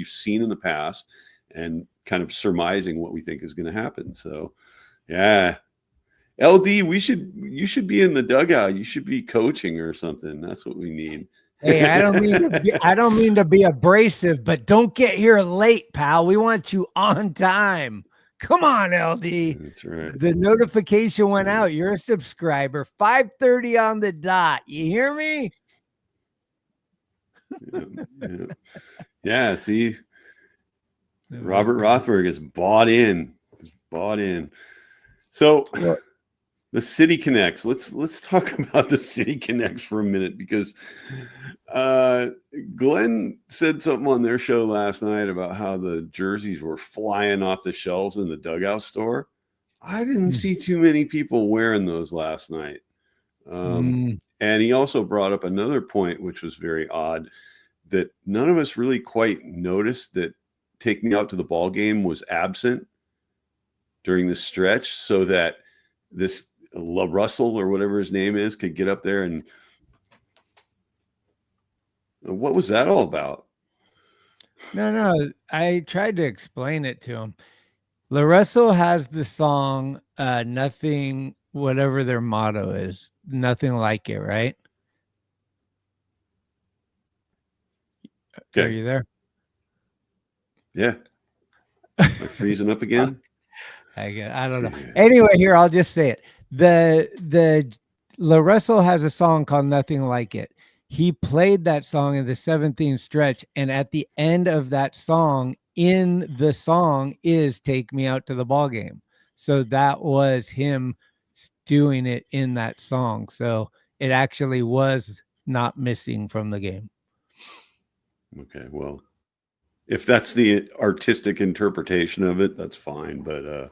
Speaker 1: seen in the past and kind of surmising what we think is going to happen. So, yeah, LD, you should be in the dugout. You should be coaching or something. That's what we need.
Speaker 3: Hey, I don't mean to be abrasive, but don't get here late, pal. We want you on time. Come on, LD.
Speaker 1: That's right.
Speaker 3: The notification went out. You're a subscriber. 5:30 on the dot. You hear me?
Speaker 1: Yeah, see, Robert Rothberg is bought in. So the City Connects. Let's talk about the City Connects for a minute, because Glenn said something on their show last night about how the jerseys were flying off the shelves in the dugout store. I didn't see too many people wearing those last night. And he also brought up another point, which was very odd, that none of us really quite noticed that Take Me Out to the Ball Game was absent during the stretch, so that this Russell or whatever his name is could get up there. And what was that all about?
Speaker 3: No, I tried to explain it to him. Russell has the song Nothing, whatever their motto is, Nothing Like It, right?
Speaker 1: Okay.
Speaker 3: Are you there?
Speaker 1: Yeah. Am I freezing up again?
Speaker 3: I don't know. Anyway, here, I'll just say it. The Russell has a song called Nothing Like It. He played that song in the 17th stretch, and at the end of that song, in the song is Take Me Out to the Ball Game. So that was him doing it in that song. So it actually was not missing from the game.
Speaker 1: Okay, well, if that's the artistic interpretation of it, that's fine. But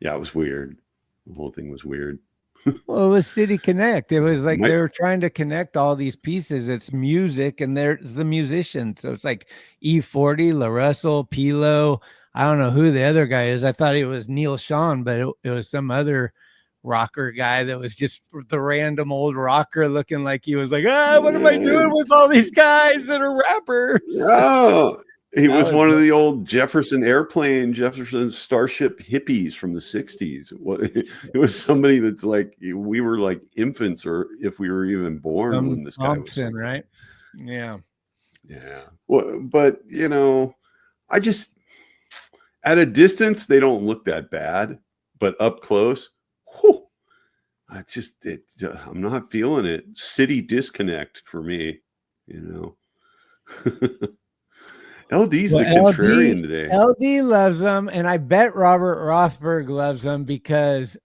Speaker 1: yeah, it was weird. The whole thing was weird.
Speaker 3: Well, it was City Connect. It was like they were trying to connect all these pieces. It's music, and there's the musician. So it's like E40, LaRussell, Pilo. I don't know who the other guy is. I thought it was Neil Sean, but it was some other rocker guy that was just the random old rocker looking like he was like, what am I doing with all these guys that are rappers?
Speaker 1: Oh, he was one of the old Jefferson Starship hippies from the 60s. It was somebody that's like, we were like infants, or if we were even born when this guy was something.
Speaker 3: Right? Yeah.
Speaker 1: Well, but you know, I just, at a distance, they don't look that bad, but up close, whew, I'm not feeling it. City disconnect for me, you know. LD's the contrarian today.
Speaker 3: LD loves them, and I bet Robert Rothberg loves them because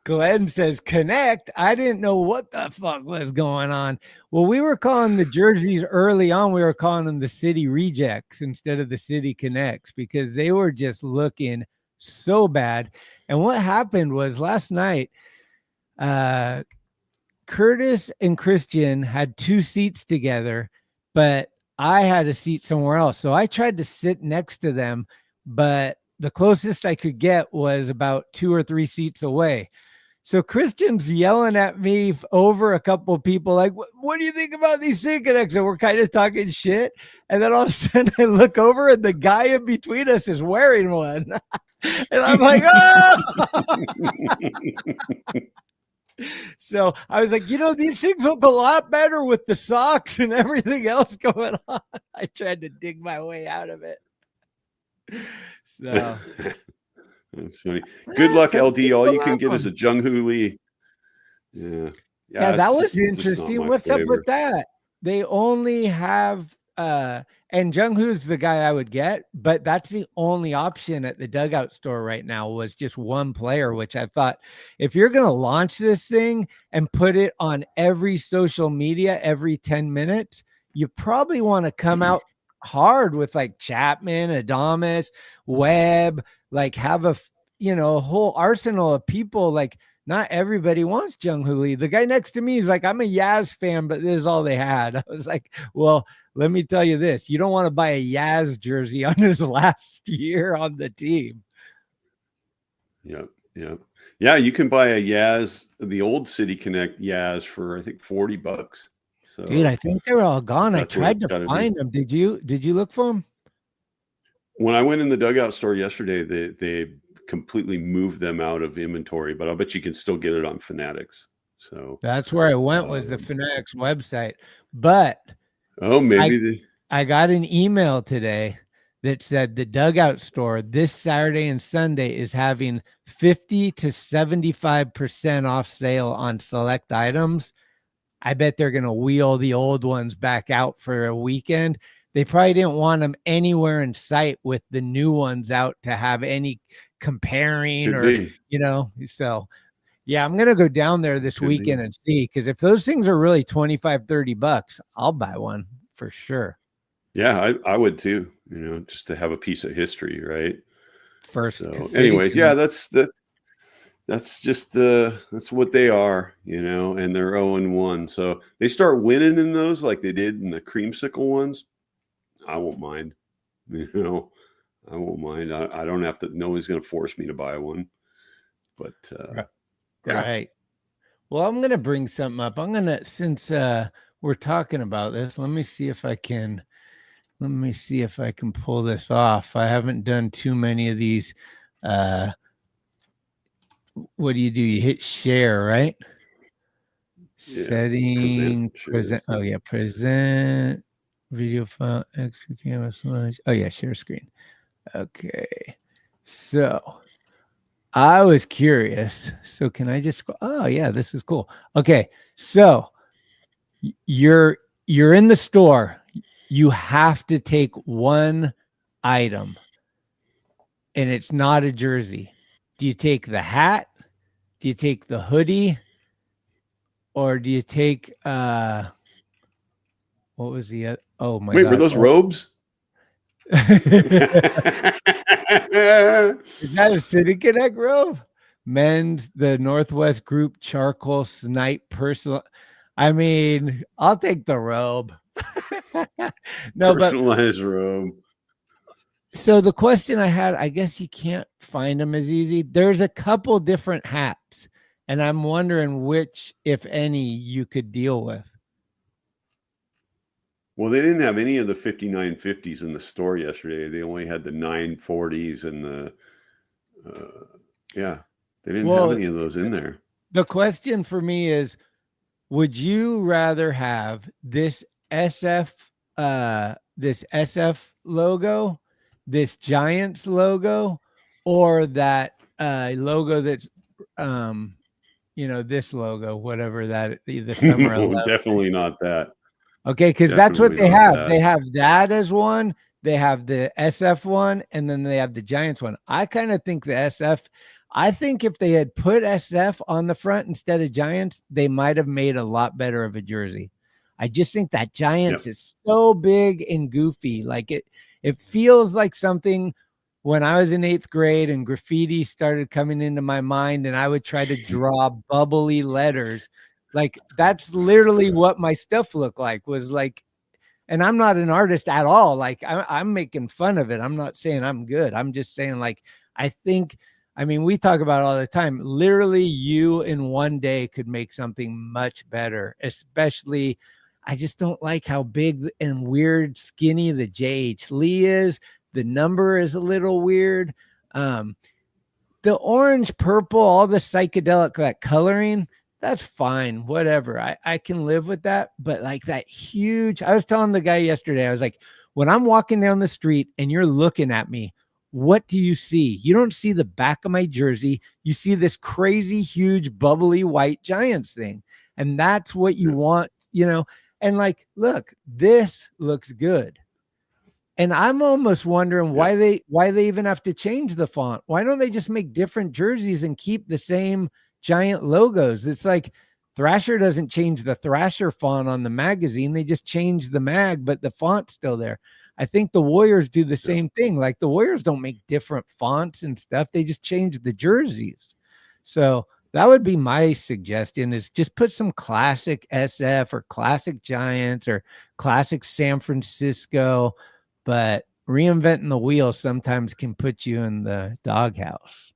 Speaker 3: Glenn says connect. I didn't know what the fuck was going on. Well, we were calling the jerseys early on. We were calling them the City Rejects instead of the City Connects because they were just looking so bad. And what happened was last night, Curtis and Christian had 2 seats together, but I had a seat somewhere else. So I tried to sit next to them, but the closest I could get was about 2 or 3 seats away. So Christian's yelling at me over a couple of people, like, what do you think about these Sync-Connects? And we're kind of talking shit. And then all of a sudden I look over and the guy in between us is wearing one. And I'm like, oh. So I was like, these things look a lot better with the socks and everything else going on. I tried to dig my way out of it. So
Speaker 1: that's funny. Good luck, LD. All you can get is a Jung-Hoo Lee. Yeah,
Speaker 3: that was
Speaker 1: just not
Speaker 3: interesting.
Speaker 1: my
Speaker 3: What's up
Speaker 1: flavor.
Speaker 3: with that? They only have and Jung-Hoo's the guy I would get, but that's the only option at the dugout store right now was just one player, which I thought if you're going to launch this thing and put it on every social media every 10 minutes, you probably want to come out hard with like Chapman, Adames, Webb, like have a whole arsenal of people. Like not everybody wants Jung-Hoo Lee. The guy next to me is like, I'm a Yaz fan, but this is all they had. I was like, well, let me tell you this. You don't want to buy a Yaz jersey on his last year on the team.
Speaker 1: Yeah. You can buy a Yaz, the old City Connect Yaz for I think $40. So,
Speaker 3: dude, I think they're all gone. I tried to find them. Did you look for them?
Speaker 1: When I went in the dugout store yesterday, they completely moved them out of inventory, but I'll bet you can still get it on Fanatics. So
Speaker 3: that's where I went was the Fanatics website. But
Speaker 1: maybe
Speaker 3: I got an email today that said the dugout store this Saturday and Sunday is having 50 to 75% off sale on select items. I bet they're going to wheel the old ones back out for a weekend. They probably didn't want them anywhere in sight with the new ones out to have any comparing so yeah, I'm going to go down there this weekend and see, because if those things are really $25-$30, I'll buy one for sure.
Speaker 1: Yeah, I would too, just to have a piece of history, right?
Speaker 3: So
Speaker 1: anyways, that's just that's what they are, and they're 0-1. So they start winning in those like they did in the creamsicle ones. I won't mind, I won't mind. I don't have to. No one's going to force me to buy one. But
Speaker 3: right. Well, I'm going to bring something up. Since we're talking about this, let me see if I can pull this off. I haven't done too many of these. What do? You hit share, right? Yeah, setting present. Oh yeah, present video file, extra camera slides. Oh yeah, share screen. Okay, so I was curious. So can I just go? Oh yeah, this is cool. Okay, so you're in the store. You have to take one item, and it's not a jersey. Do you take the hat? Do you take the hoodie? Or do you take what was the oh my
Speaker 1: god. Wait,
Speaker 3: were
Speaker 1: those robes?
Speaker 3: Is that a City Connect robe? Men's the Northwest Group charcoal snipe personal. I mean, I'll take the robe. No,
Speaker 1: personalized robe.
Speaker 3: So the question I had, I guess you can't find them as easy. There's a couple different hats, and I'm wondering which, if any, you could deal with.
Speaker 1: Well, they didn't have any of the 5950s in the store yesterday. They only had the 940s and the they didn't have any of those in there.
Speaker 3: The question for me is, would you rather have this SF logo, this Giants logo, or that logo that's this logo, whatever that the summer
Speaker 1: no, definitely not that.
Speaker 3: Okay, because that's what they have. That. They have that as one, they have the SF one, and then they have the Giants one. I kind of think the SF, I think if they had put SF on the front instead of Giants, they might have made a lot better of a jersey. I just think that Giants is so big and goofy. Like it feels like something when I was in 8th grade and graffiti started coming into my mind and I would try to draw bubbly letters. Like that's literally what my stuff looked like, was like, and I'm not an artist at all. Like I'm making fun of it. I'm not saying I'm good. I'm just saying, like, I think I mean, we talk about it all the time. Literally, you in one day could make something much better, especially. I just don't like how big and weird skinny the JH Lee is. The number is a little weird. The orange, purple, all the psychedelic, that coloring, that's fine. Whatever. I can live with that. But like that huge, I was telling the guy yesterday, I was like, when I'm walking down the street and you're looking at me, what do you see? You don't see the back of my jersey. You see this crazy, huge, bubbly white Giants thing. And that's what you want, And like, look, this looks good. And I'm almost wondering why they even have to change the font. Why don't they just make different jerseys and keep the same giant logos? It's like Thrasher doesn't change the Thrasher font on the magazine. They just change the mag, but the font's still there. I think the Warriors do the same thing. Like the Warriors don't make different fonts and stuff. They just change the jerseys. So that would be my suggestion, is just put some classic SF or classic Giants or classic San Francisco, but reinventing the wheel sometimes can put you in the doghouse.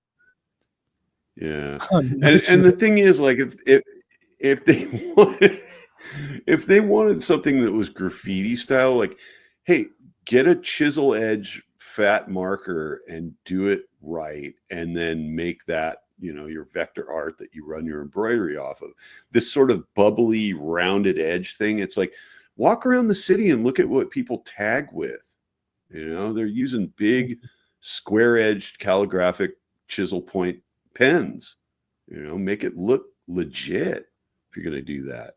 Speaker 1: Yeah. And the thing is, like, if they wanted something that was graffiti style, like, hey, get a chisel edge fat marker and do it right, and then make that, your vector art that you run your embroidery off of. This sort of bubbly rounded edge thing. It's like, walk around the city and look at what people tag with. They're using big square edged calligraphic chisel point pens. Make it look legit if you're going to do that.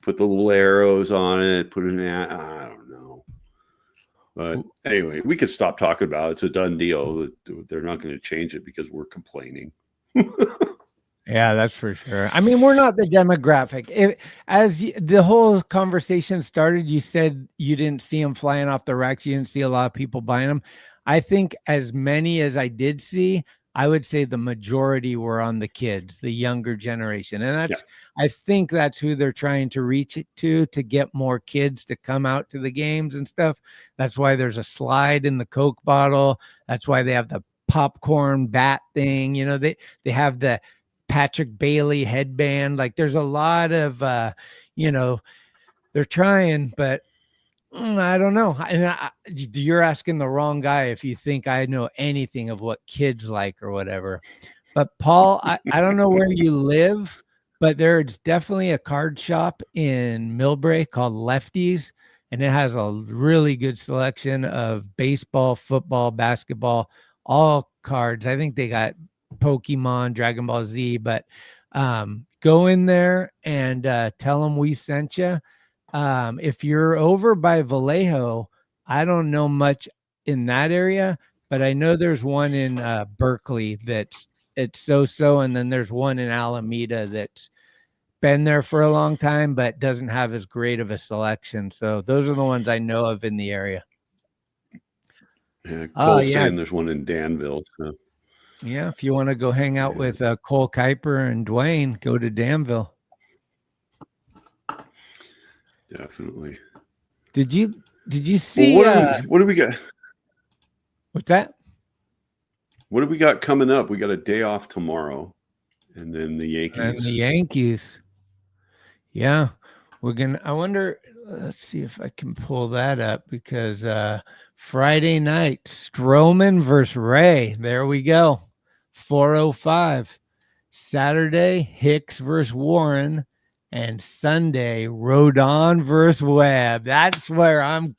Speaker 1: Put the little arrows on it, put it in, I don't know. But anyway, we could stop talking about it. It's a done deal. They're not going to change it because we're complaining.
Speaker 3: Yeah, that's for sure. I mean, we're not the demographic. The whole conversation started, you said you didn't see them flying off the racks. You didn't see a lot of people buying them. I think as many as I did see, I would say the majority were on the kids, the younger generation. And I think that's who they're trying to reach it to get more kids to come out to the games and stuff. That's why there's a slide in the Coke bottle. That's why they have the popcorn bat thing. They have the Patrick Bailey headband. Like there's a lot of, they're trying, but I don't know. And you're asking the wrong guy if you think I know anything of what kids like or whatever. But Paul, I don't know where you live, but there's definitely a card shop in Millbrae called Lefties, and it has a really good selection of baseball, football, basketball, all cards. I think they got Pokemon, Dragon Ball Z, but go in there and tell them we sent you. If you're over by Vallejo, I don't know much in that area, but I know there's one in Berkeley that's it's so, and then there's one in Alameda that's been there for a long time, but doesn't have as great of a selection. So those are the ones I know of in the area.
Speaker 1: Yeah, Cole's saying there's one in Danville. So.
Speaker 3: Yeah, if you want to go hang out with Cole Kuiper and Dwayne, go to Danville.
Speaker 1: Definitely.
Speaker 3: Did you see?
Speaker 1: What do we got?
Speaker 3: What's that?
Speaker 1: What do we got coming up? We got a day off tomorrow, and then the Yankees.
Speaker 3: Yeah, I wonder. Let's see if I can pull that up, because Friday night, Stroman versus Ray. There we go. 4:05. Saturday, Hicks versus Warren. And Sunday, Rodon versus Webb. That's where I'm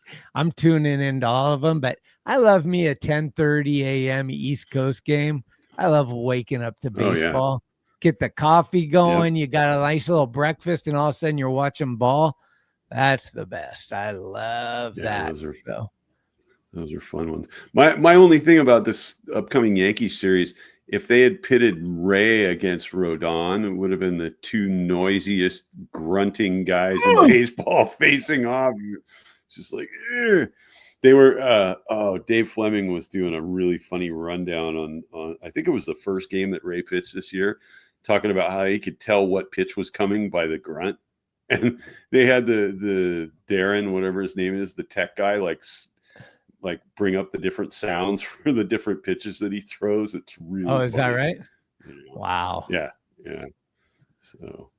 Speaker 3: tuning into all of them. But I love me a 10:30 a.m. East Coast game. I love waking up to baseball. Get the coffee going. Yep. You got a nice little breakfast, and all of a sudden you're watching ball. That's the best. I love that.
Speaker 1: Those are fun ones. My only thing about this upcoming Yankees series, if they had pitted Ray against Rodon, it would have been the two noisiest grunting guys in baseball facing off. It's just like, they were. Dave Fleming was doing a really funny rundown on. I think it was the first game that Ray pitched this year, talking about how he could tell what pitch was coming by the grunt, and they had the Darren, whatever his name is, the tech guy, like like bring up the different sounds for the different pitches that he throws. It's really
Speaker 3: Oh, is that
Speaker 1: funny,
Speaker 3: right?
Speaker 1: you know?
Speaker 3: Wow.
Speaker 1: Yeah. So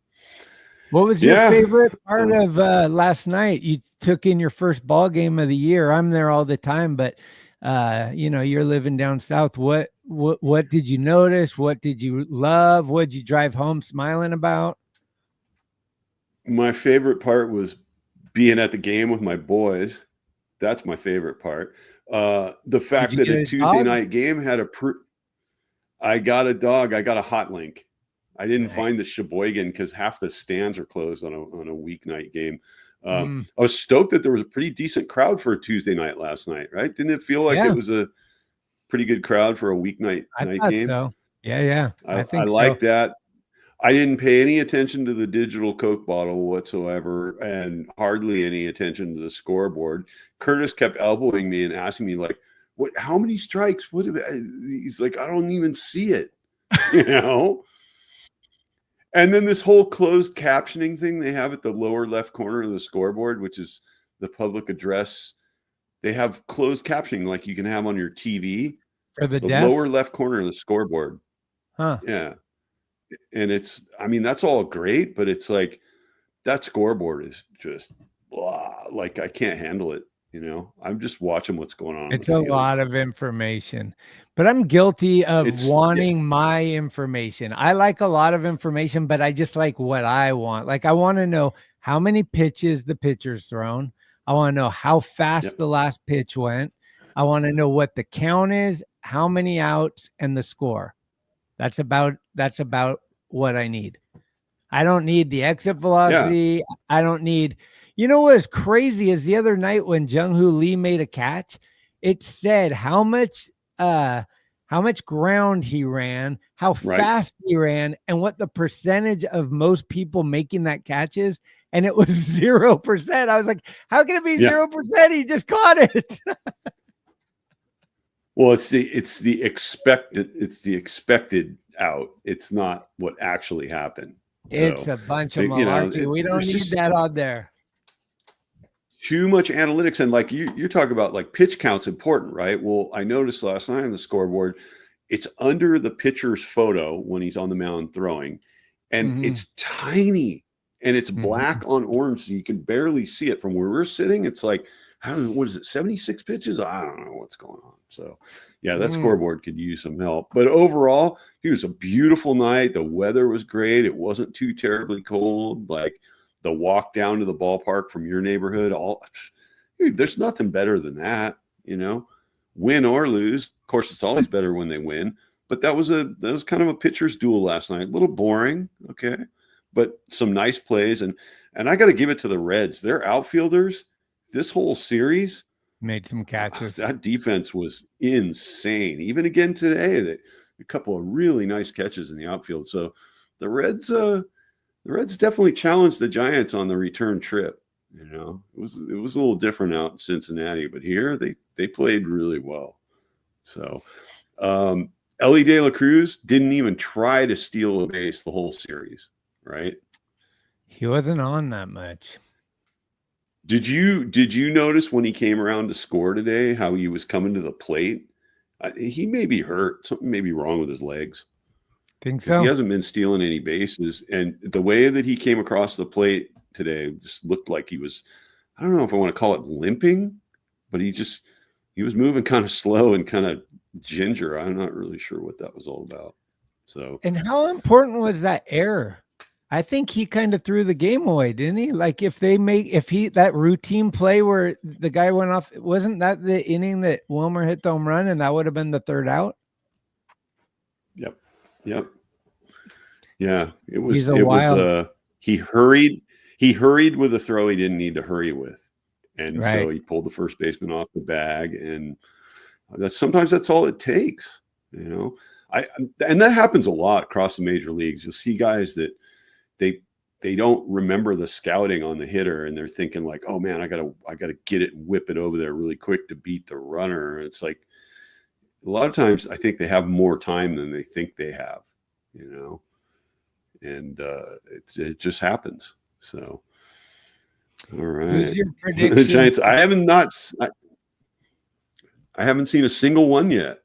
Speaker 3: What was your
Speaker 1: yeah.
Speaker 3: favorite part of last night? You took in your first ball game of the year. I'm there all the time, but you're living down south. What did you notice? What did you love? What did you drive home smiling about?
Speaker 1: My favorite part was being at the game with my boys. That's my favorite part. The
Speaker 3: Did
Speaker 1: fact
Speaker 3: you
Speaker 1: that
Speaker 3: get
Speaker 1: a
Speaker 3: a
Speaker 1: Tuesday
Speaker 3: dog?
Speaker 1: night game had I got a dog. I got a hot link. I didn't
Speaker 3: Nice.
Speaker 1: find the Sheboygan because half the stands are closed on a weeknight game. I
Speaker 3: Mm,
Speaker 1: was stoked that there was a pretty decent crowd for a Tuesday night last night, right? Didn't it feel like it
Speaker 3: yeah,
Speaker 1: was a pretty good crowd for a weeknight
Speaker 3: I
Speaker 1: night
Speaker 3: thought
Speaker 1: game?
Speaker 3: so. Yeah, I
Speaker 1: I
Speaker 3: think so.
Speaker 1: like that. I didn't pay any attention to the digital Coke bottle whatsoever, and hardly any attention to the scoreboard. Curtis kept elbowing me and asking me, like, "What? How many strikes? What?" He's like, "I don't even see it," you know. And then this whole closed captioning thing they have at the lower left corner of the scoreboard, which is the public address. They have closed captioning like you can have on your TV,
Speaker 3: For the
Speaker 1: the
Speaker 3: deaf?
Speaker 1: lower left corner of the scoreboard.
Speaker 3: Huh.
Speaker 1: Yeah. And I mean, that's all great, but it's like that scoreboard is just blah, like I can't handle it. I'm just watching what's going on the
Speaker 3: It's a
Speaker 1: field.
Speaker 3: lot of information, but I'm guilty of
Speaker 1: Yeah,
Speaker 3: wanting my information. I like a lot of information, but I just like what I want. Like I want to know how many pitches the pitcher's thrown. I want to know how fast
Speaker 1: yep,
Speaker 3: the last pitch went. I want to know what the count is, how many outs, and the score. That's about what I need. I don't need the exit
Speaker 1: yeah,
Speaker 3: velocity. I don't need, what's crazy is the other night when Jung Hoo Lee made a catch, it said uh how much ground he ran, how
Speaker 1: right,
Speaker 3: fast he ran, and what the percentage of most people making that catch is. And it was 0%. I was like, how can it be
Speaker 1: yeah.
Speaker 3: 0%? He just caught it.
Speaker 1: Well, it's the expected out. It's not what actually happened.
Speaker 3: It's
Speaker 1: So,
Speaker 3: a bunch of malarkey. We don't
Speaker 1: there's
Speaker 3: need
Speaker 1: just
Speaker 3: that on there.
Speaker 1: too much analytics, and like you're talking about, like pitch count's important, right? Well, I noticed last night on the scoreboard, it's under the pitcher's photo when he's on the mound throwing, and
Speaker 3: Mhm,
Speaker 1: it's tiny, and it's
Speaker 3: mhm.
Speaker 1: black on orange, so you can barely see it from where we're sitting. It's like, I don't know, what is it, 76 pitches? I don't know what's going on. So, yeah, that
Speaker 3: Mm.
Speaker 1: scoreboard could use some help. But overall, it was a beautiful night. The weather was great. It wasn't too terribly cold. Like the walk down to the ballpark from your neighborhood, dude, there's nothing better than that. Win or lose. Of course, it's always better when they win. But that was kind of a pitcher's duel last night. A little boring, okay, but some nice plays, and I got to give it to the Reds. Their outfielders, this whole series,
Speaker 3: Made some catches.
Speaker 1: that defense was insane. Even again today, a couple of really nice catches in the outfield. So the Reds definitely challenged the Giants on the return trip. It was a little different out in Cincinnati, but here they played really well. So Ellie De La Cruz didn't even try to steal a base the whole series, right?
Speaker 3: He wasn't on that much.
Speaker 1: Did you notice when he came around to score today how he was coming to the plate? He may be hurt. Something may be wrong with his legs
Speaker 3: Think
Speaker 1: because he
Speaker 3: so?
Speaker 1: hasn't been stealing any bases. And the way that he came across the plate today just looked like he was, I don't know if I want to call it limping, but he was moving kind of slow and kind of ginger. I'm not really sure what that was all about. So
Speaker 3: And how important was that error? I think he kind of threw the game away, didn't he? Like that routine play where the guy went off, wasn't that the inning that Wilmer hit the home run and that would have been the third out?
Speaker 1: yep, yep, yeah. It
Speaker 3: He's
Speaker 1: was
Speaker 3: a
Speaker 1: it was
Speaker 3: wild,
Speaker 1: he hurried with a throw he didn't need to hurry with. And so
Speaker 3: right?
Speaker 1: he pulled the first baseman off the bag, and sometimes that's all it takes, you know. And that happens a lot across the major leagues. You'll see guys that they they don't remember the scouting on the hitter, and they're thinking like, "Oh man, I gotta get it and whip it over there really quick to beat the runner." And it's like a lot of times I think they have more time than they think they have, you know, and it just happens. So all
Speaker 3: Who's
Speaker 1: right,
Speaker 3: your
Speaker 1: the
Speaker 3: prediction?
Speaker 1: Giants. I haven't not. I haven't seen a single one yet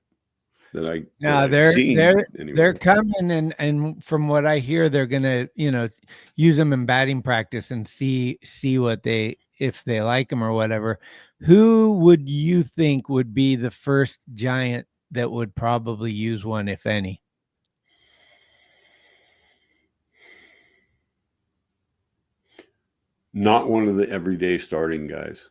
Speaker 1: that
Speaker 3: No,
Speaker 1: I've seen anyway.
Speaker 3: they're coming, and from what I hear, they're gonna use them in batting practice and see what if they like them or whatever. Who would you think would be the first Giant that would probably use one, if any?
Speaker 1: Not one of the everyday starting guys.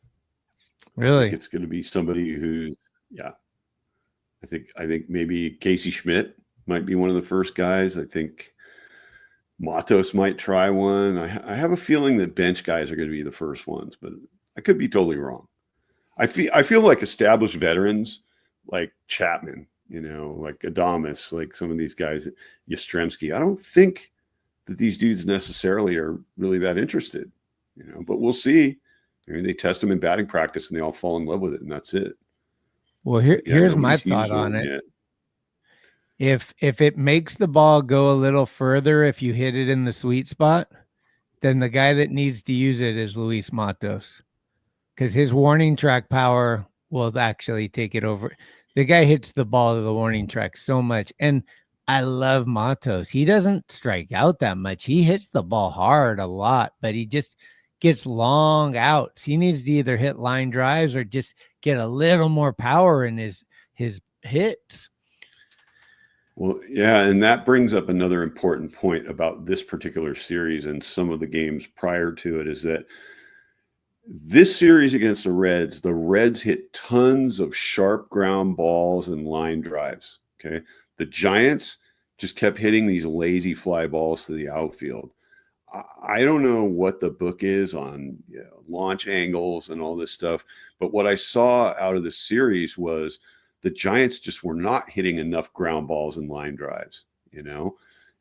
Speaker 1: I
Speaker 3: Really?
Speaker 1: think it's going to be somebody who's I think maybe Casey Schmidt might be one of the first guys. I think Matos might try one. I have a feeling that bench guys are going to be the first ones, but I could be totally wrong. I feel like established veterans like Chapman, like Adames, like some of these guys, Yastrzemski. I don't think that these dudes necessarily are really that interested, but we'll see. I mean, they test them in batting practice and they all fall in love with it, and that's it.
Speaker 3: Well, here's my thought on it. If it makes the ball go a little further, if you hit it in the sweet spot, then the guy that needs to use it is Luis Matos, because his warning track power will actually take it over. The guy hits the ball to the warning track so much, and I love Matos. He doesn't strike out that much. He hits the ball hard a lot, but he just gets long outs. He needs to either hit line drives or just get a little more power in his hits.
Speaker 1: Well, yeah, and that brings up another important point about this particular series and some of the games prior to it, is that this series against the Reds hit tons of sharp ground balls and line drives. Okay. The Giants just kept hitting these lazy fly balls to the outfield. I don't know what the book is on launch angles and all this stuff, but what I saw out of the series was the Giants just were not hitting enough ground balls and line drives, And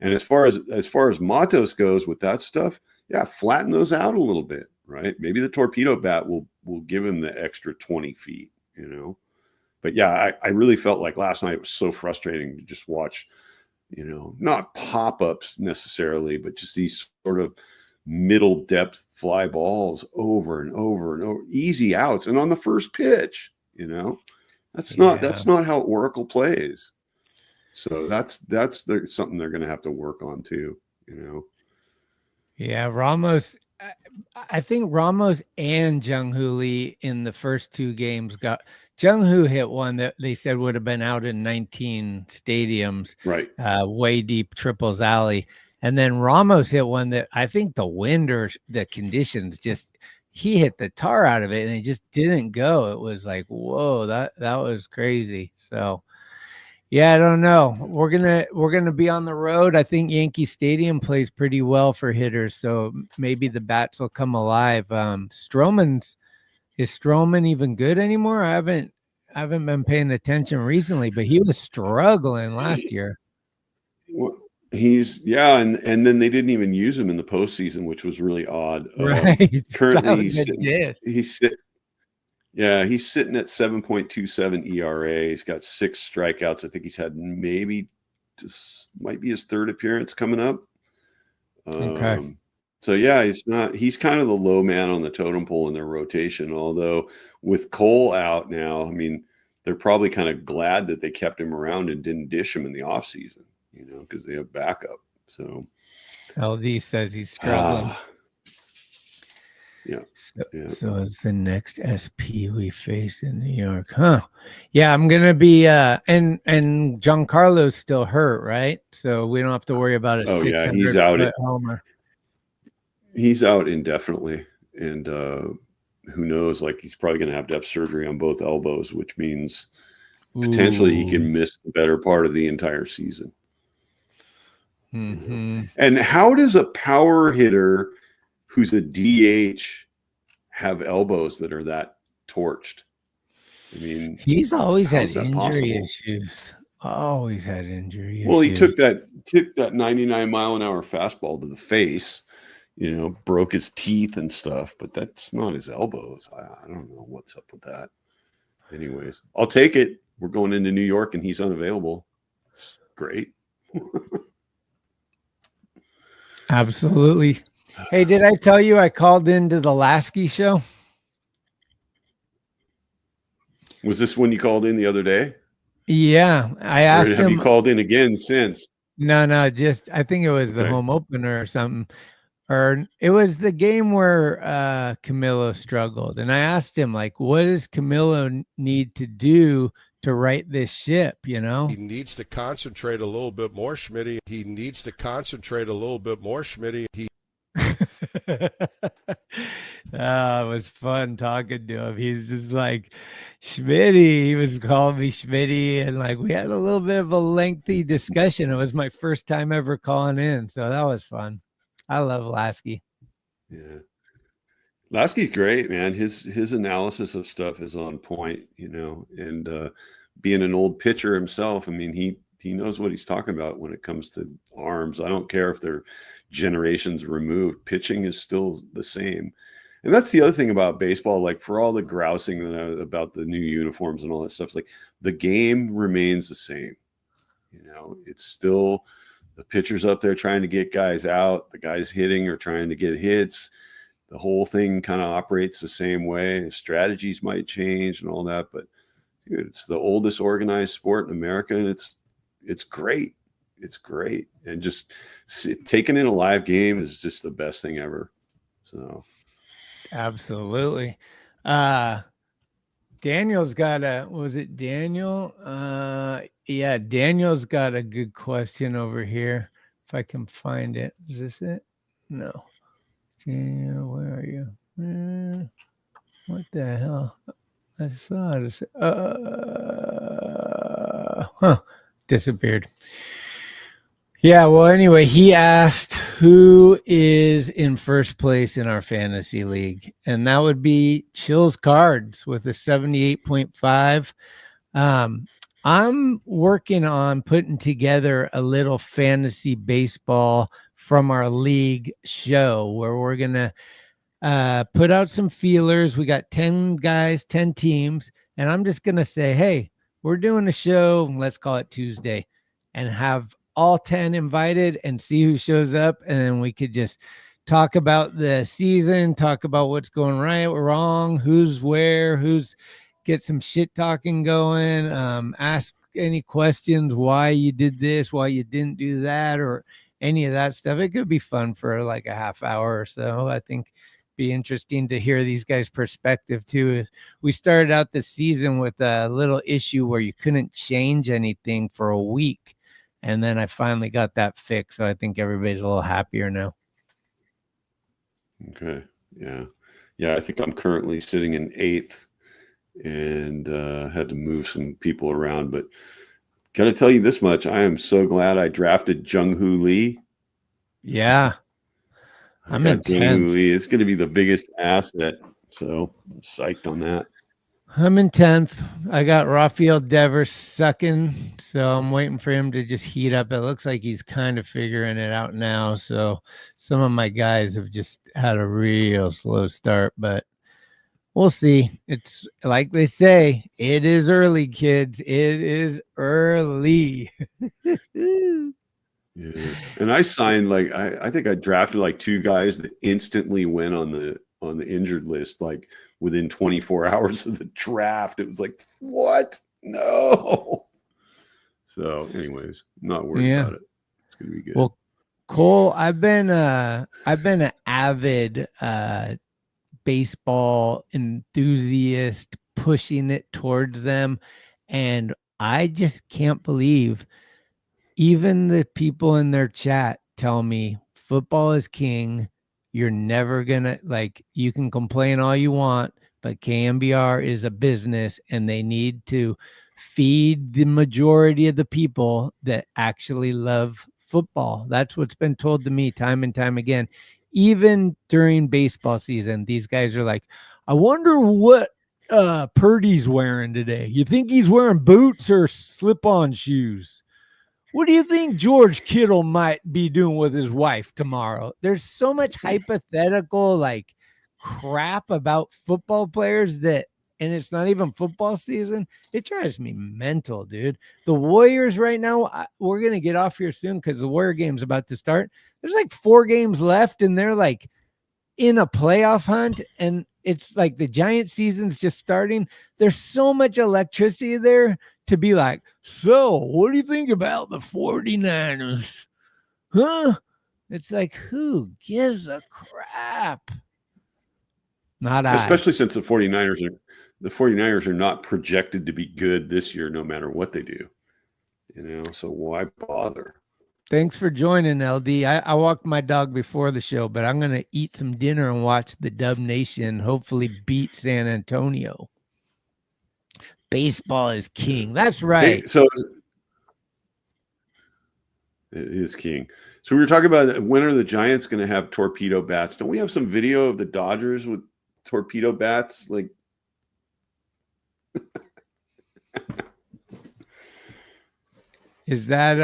Speaker 1: as far as Matos goes with that stuff, flatten those out a little bit, right? Maybe the torpedo bat will give him the extra 20 feet, But I really felt like last night was so frustrating to just watch, not pop-ups necessarily, but just these sort of middle depth fly balls over and over and over, easy outs. And on the first pitch, that's not how Oracle plays. So that's something they're going to have to work on too,
Speaker 3: Yeah, Ramos. I think Ramos and Jung-Hoo Lee in the first two games Jung-Hoo hit one that they said would have been out in 19 stadiums,
Speaker 1: right?
Speaker 3: Way deep triples alley. And then Ramos hit one that I think the wind or the conditions he hit the tar out of it and it just didn't go. It was like, whoa, that was crazy. So yeah, I don't know. We're gonna be on the road. I think Yankee Stadium plays pretty well for hitters, so maybe the bats will come alive. Is Stroman even good anymore? I haven't been paying attention recently, but he was struggling last year.
Speaker 1: Well, and then they didn't even use him in the postseason, which was really odd.
Speaker 3: Right.
Speaker 1: Currently, he's sitting at 7.27 ERA. He's got 6 strikeouts. I think he's had might be his third appearance coming up.
Speaker 3: Okay.
Speaker 1: So he's kind of the low man on the totem pole in their rotation. Although with Cole out now, I mean, they're probably kind of glad that they kept him around and didn't dish him in the offseason, because they have backup. So
Speaker 3: LD says he's struggling. So is the next SP we face in New York, huh? Yeah, I'm gonna be and Giancarlo's still hurt, right? So we don't have to worry about a 600
Speaker 1: he's out
Speaker 3: homer.
Speaker 1: He's out indefinitely, and who knows? Like, he's probably going to have surgery on both elbows, which means potentially he can miss the better part of the entire season.
Speaker 3: Mm-hmm.
Speaker 1: And how does a power hitter who's a DH have elbows that are that torched? I mean,
Speaker 3: he's always had injury issues. Always had injury issues.
Speaker 1: Well, he took that 99-mile-an-hour fastball to the face, broke his teeth and stuff, but that's not his elbows. I don't know what's up with that. Anyways, I'll take it. We're going into New York and he's unavailable. It's great.
Speaker 3: Absolutely. Hey, did I tell you I called into the Lasky show?
Speaker 1: Was this when you called in the other day?
Speaker 3: Yeah, I
Speaker 1: Or
Speaker 3: asked
Speaker 1: have you
Speaker 3: him.
Speaker 1: called in again since?
Speaker 3: No, just I think it was the
Speaker 1: Okay.
Speaker 3: home opener or something. Or it was the game where Camilo struggled. And I asked him, like, what does Camilo need to do to right this ship, you know?
Speaker 4: He needs to concentrate a little bit more, Schmitty. He needs to concentrate a little bit more, Schmitty.
Speaker 3: It was fun talking to him. He's just like, Schmitty. He was calling me Schmitty. And like, we had a little bit of a lengthy discussion. It was my first time ever calling in. So that was fun. I love Lasky.
Speaker 1: Yeah. Lasky's great, man. His analysis of stuff is on point, you know, and being an old pitcher himself, I mean, he knows what he's talking about when it comes to arms. I don't care if they're generations removed. Pitching is still the same. And that's the other thing about baseball, like for all the grousing about the new uniforms and all that stuff, it's like the game remains the same. You know, it's still the pitcher's up there trying to get guys out, the guys hitting or trying to get hits. The whole thing kind of operates the same way. Strategies might change and all that, but dude, it's the oldest organized sport in America, and it's great. It's great, and just taking in a live game is just the best thing ever. So,
Speaker 3: absolutely. Daniel's got a. Was it Daniel? Yeah, Daniel's got a good question over here. If I can find it, is this it? No. Daniel, where are you? What the hell? I saw it. Disappeared. Yeah, well, anyway, he asked who is in first place in our fantasy league, and that would be Chills Cards with a 78.5. I'm working on putting together a little fantasy baseball from our league show where we're going to put out some feelers. We got 10 guys, 10 teams, and I'm just going to say, hey, we're doing a show, let's call it Tuesday, and have all 10 invited and see who shows up. And then we could just talk about the season, talk about what's going right or wrong, who's where, get some shit talking going, ask any questions, why you did this, why you didn't do that, or any of that stuff. It could be fun for like a half hour or so. I think be interesting to hear these guys' perspective too. We started out the season with a little issue where you couldn't change anything for a week. And then I finally got that fixed. So I think everybody's a little happier now.
Speaker 1: Okay. Yeah. Yeah. I think I'm currently sitting in 8th and had to move some people around. But got to tell you this much. I am so glad I drafted Jung-Hoo Lee.
Speaker 3: Yeah. I'm in 10th.
Speaker 1: Jung-Hoo Lee. It's going to be the biggest asset. So I'm psyched on that.
Speaker 3: I'm in 10th. I got Rafael Devers sucking, so I'm waiting for him to just heat up. It looks like he's kind of figuring it out now. So some of my guys have just had a real slow start, but we'll see. It's like they say, it is early, kids. It is early.
Speaker 1: Yeah. And I signed I think I drafted like 2 guys that instantly went on the injured list, like within 24 hours of the draft. It was like, what? No. So anyways, not worried about it. It's gonna be good.
Speaker 3: Well, Cole, I've been an avid baseball enthusiast, pushing it towards them, and I just can't believe even the people in their chat tell me football is king. You're never gonna, like, you can complain all you want, but KMBR is a business and they need to feed the majority of the people that actually love football. That's what's been told to me time and time again. Even during baseball season, these guys are like, I wonder what Purdy's wearing today. You think he's wearing boots or slip-on shoes? What do you think George Kittle might be doing with his wife tomorrow? There's so much hypothetical like crap about football players that, and it's not even football season. It drives me mental, dude. The Warriors right now, we're going to get off here soon because the Warrior game's about to start. There's like 4 games left and they're like in a playoff hunt. And it's like the Giant season's just starting. There's so much electricity there to be like, so what do you think about the 49ers? Huh? It's like, who gives a crap? Not I.
Speaker 1: Especially since the 49ers are not projected to be good this year, no matter what they do. So why bother?
Speaker 3: Thanks for joining, LD. I walked my dog before the show, but I'm going to eat some dinner and watch the Dub Nation hopefully beat San Antonio. Baseball is king. That's right.
Speaker 1: Hey, so it is king. So we were talking about when are the Giants going to have torpedo bats? Don't we have some video of the Dodgers with torpedo bats? Like,
Speaker 3: is that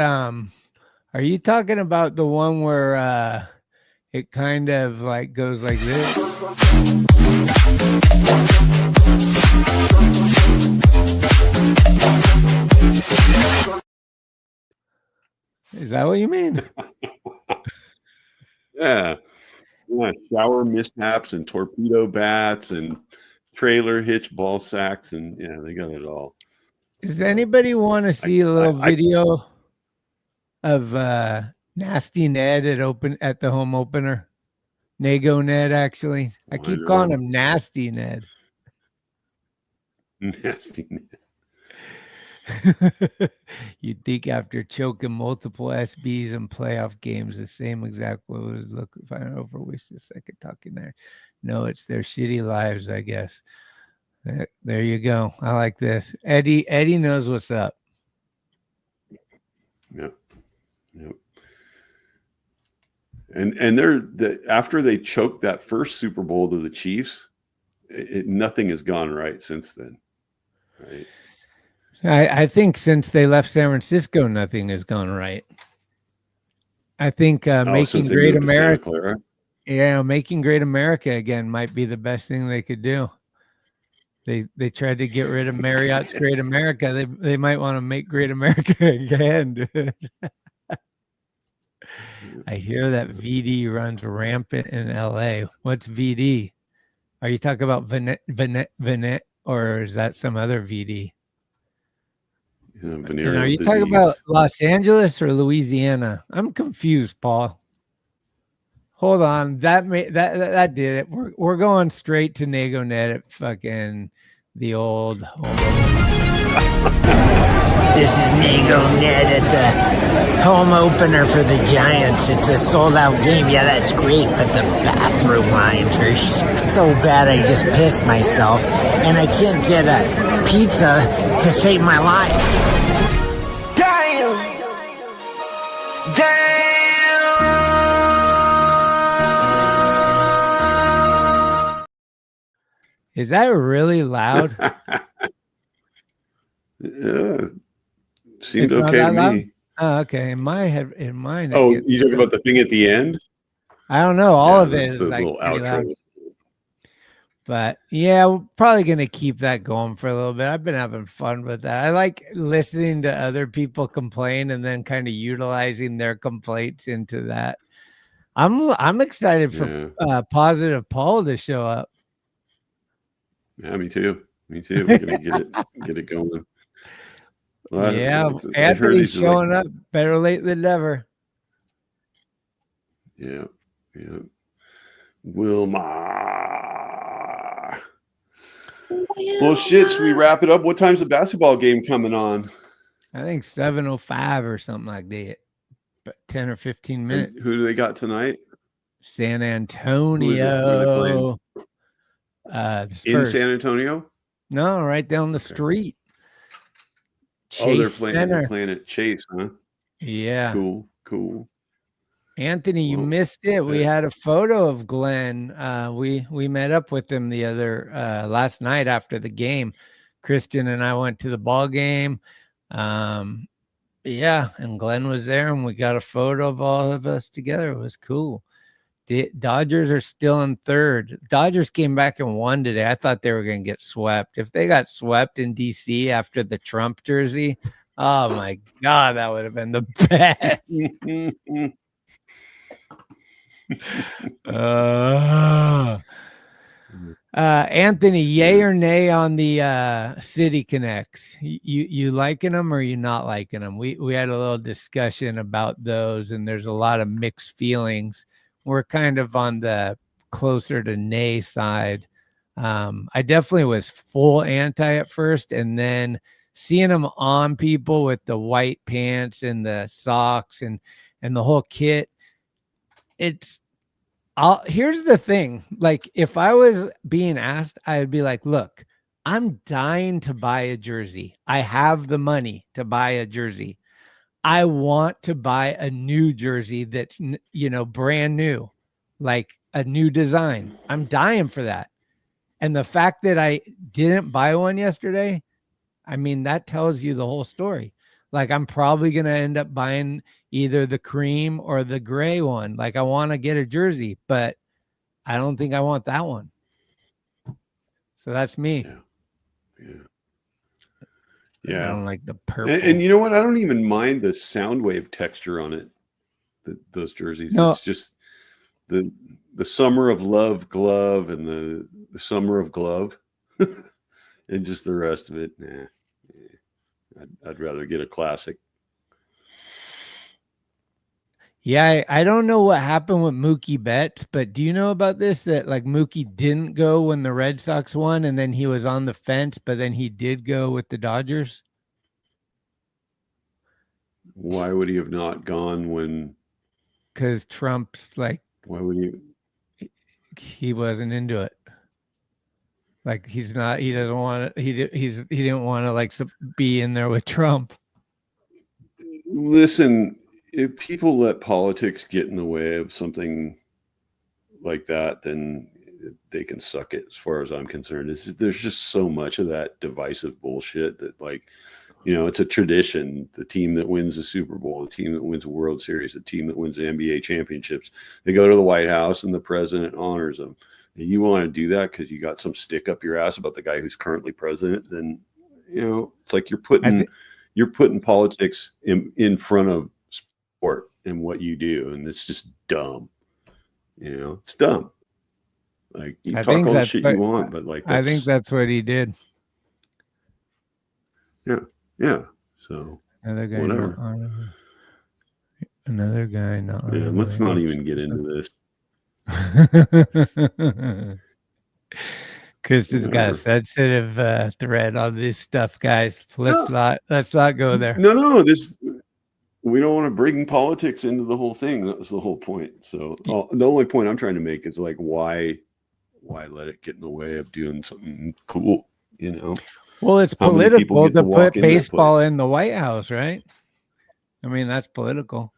Speaker 3: are you talking about the one where it kind of like goes like this? Is that what you mean?
Speaker 1: yeah, shower mishaps and torpedo bats and trailer hitch ball sacks, and yeah, they got it all.
Speaker 3: Does anybody want to see a little video of Nasty Ned at the home opener? Nago Ned, actually. I keep calling him Nasty Ned.
Speaker 1: Nasty Ned.
Speaker 3: You'd think after choking multiple SBs in playoff games, the same exact way would look if I overwished a second talking there. No, it's their shitty lives, I guess. There you go. I like this. Eddie knows what's up.
Speaker 1: Yep. And they're after they choked that first Super Bowl to the Chiefs, nothing has gone right since then. Right.
Speaker 3: I think since they left San Francisco, nothing has gone right. I think making great America. Yeah, making great America again might be the best thing they could do. They tried to get rid of Marriott's Great America. They might want to make Great America again, dude. I hear that VD runs rampant in LA. What's VD? Are you talking about Venet, or is that some other VD?
Speaker 1: And
Speaker 3: are you talking about Los Angeles or Louisiana? I'm confused, Paul. Hold on, that did it. We're going straight to Nago Net at fucking the old home.
Speaker 5: This is Nago Net at the home opener for the Giants. It's a sold-out game. Yeah, that's great, but the bathroom lines are so bad I just pissed myself, and I can't get a pizza to save my life.
Speaker 2: Damn!
Speaker 3: Is that really loud?
Speaker 1: Yeah, seemed okay to me.
Speaker 3: Oh, okay. In mine.
Speaker 1: Oh, you talking about the thing at the end?
Speaker 3: I don't know. All of it is like
Speaker 1: little outro.
Speaker 3: Loud. But yeah, we're probably gonna keep that going for a little bit. I've been having fun with that. I like listening to other people complain and then kind of utilizing their complaints into that. I'm excited for Positive Paul to show up.
Speaker 1: Yeah, me too. We're gonna get it going. Well,
Speaker 3: yeah, Anthony's showing up better late than never.
Speaker 1: Yeah. Wilma. Well, shit, should we wrap it up? What time's the basketball game coming on?
Speaker 3: I think 7:05 or something like that. But 10 or 15 minutes.
Speaker 1: And who do they got tonight?
Speaker 3: San Antonio.
Speaker 1: In San Antonio?
Speaker 3: No, right down the street.
Speaker 1: Chase they're playing at Chase, huh?
Speaker 3: Yeah.
Speaker 1: Cool.
Speaker 3: Anthony, you missed it. We had a photo of Glenn. We met up with him the other last night after the game. Christian and I went to the ball game. Yeah, and Glenn was there, and we got a photo of all of us together. It was cool. Dodgers are still in third. Dodgers came back and won today. I thought they were going to get swept. If they got swept in DC after the Trump jersey, oh my God, that would have been the best. Anthony, yay or nay on the City Connects? You liking them or you not liking them? We had a little discussion about those, and there's a lot of mixed feelings. We're kind of on the closer to nay side. I definitely was full anti at first, and then seeing them on people with the white pants and the socks and the whole kit, here's the thing. Like, if I was being asked, I'd be like, look, I'm dying to buy a jersey. I have the money to buy a jersey. I want to buy a new jersey that's, brand new, like a new design. I'm dying for that. And the fact that I didn't buy one yesterday, I mean, that tells you the whole story. Like, I'm probably going to end up buying either the cream or the gray one. Like, I want to get a jersey, but I don't think I want that one. So that's me.
Speaker 1: Yeah.
Speaker 3: I don't like the purple.
Speaker 1: And you know what? I don't even mind the sound wave texture on it. Those jerseys.
Speaker 3: No.
Speaker 1: It's just the Summer of Love glove and the Summer of Glove and just the rest of it. Nah. I'd rather get a classic.
Speaker 3: Yeah, I don't know what happened with Mookie Betts, but do you know about this? That like Mookie didn't go when the Red Sox won, and then he was on the fence, but then he did go with the Dodgers.
Speaker 1: Why would he have not gone when?
Speaker 3: Because Trump's like,
Speaker 1: why would
Speaker 3: he wasn't into it. Like, he's not. He doesn't want to. He didn't want to like be in there with Trump.
Speaker 1: Listen, if people let politics get in the way of something like that, then they can suck it, as far as I'm concerned. There's just so much of that divisive bullshit that, like, it's a tradition. The team that wins the Super Bowl, the team that wins the World Series, the team that wins the NBA championships, they go to the White House and the president honors them. And you want to do that because you got some stick up your ass about the guy who's currently president, then, it's like you're putting politics in front of sport and what you do, and it's just dumb. It's dumb. Like, you talk all the shit you want, but like,
Speaker 3: I think that's what he did.
Speaker 1: Yeah. So
Speaker 3: another guy,
Speaker 1: whatever.
Speaker 3: Another guy.
Speaker 1: Let's not even get into this.
Speaker 3: Kristen's got a sensitive thread on this stuff, guys. Let's not go there.
Speaker 1: No, we don't want to bring politics into the whole thing. That was the whole point. So the only point I'm trying to make is, like, why let it get in the way of doing something cool?
Speaker 3: Well, it's political to put baseball in the White House, right? I mean, that's political.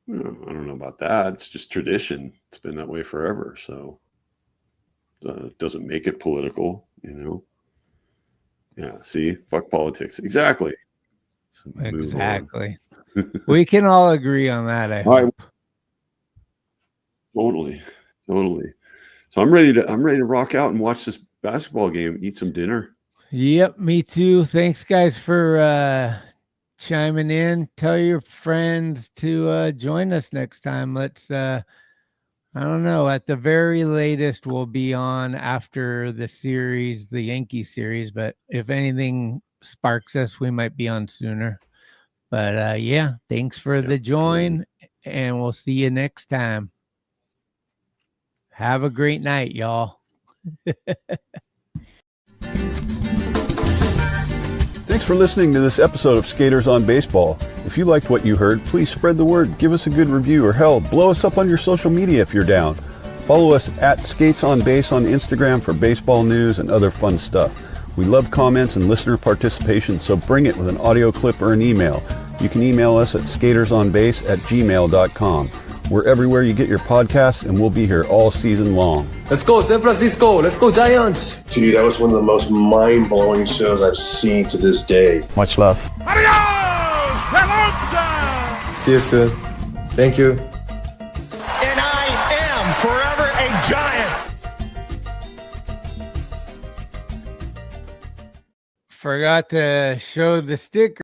Speaker 1: I don't know about that. It's just tradition. It's been that way forever. So it doesn't make it political, Yeah, see? Fuck politics. Exactly. So
Speaker 3: exactly. We can all agree on that, I hope.
Speaker 1: Totally. So I'm ready to rock out and watch this basketball game, eat some dinner.
Speaker 3: Yep, me too. Thanks, guys, for chiming in. Tell your friends to join us next time. Let's I don't know, at the very latest we'll be on after the series, the Yankee series, but if anything sparks us, we might be on sooner. But yeah, thanks for the join, and we'll see you next time. Have a great night, y'all.
Speaker 1: Thanks for listening to this episode of Skaters on Baseball. If you liked what you heard, please spread the word, give us a good review, or hell, blow us up on your social media if you're down. Follow us at Skates on Base on Instagram for baseball news and other fun stuff. We love comments and listener participation, so bring it with an audio clip or an email. You can email us at skatersonbase@gmail.com. We're everywhere you get your podcasts, and we'll be here all season long.
Speaker 6: Let's go, San Francisco. Let's go, Giants.
Speaker 7: Dude, that was one of the most mind-blowing shows I've seen to this day.
Speaker 8: Much love.
Speaker 6: See you soon. Thank you.
Speaker 2: And I am forever a Giant.
Speaker 3: Forgot to show the sticker.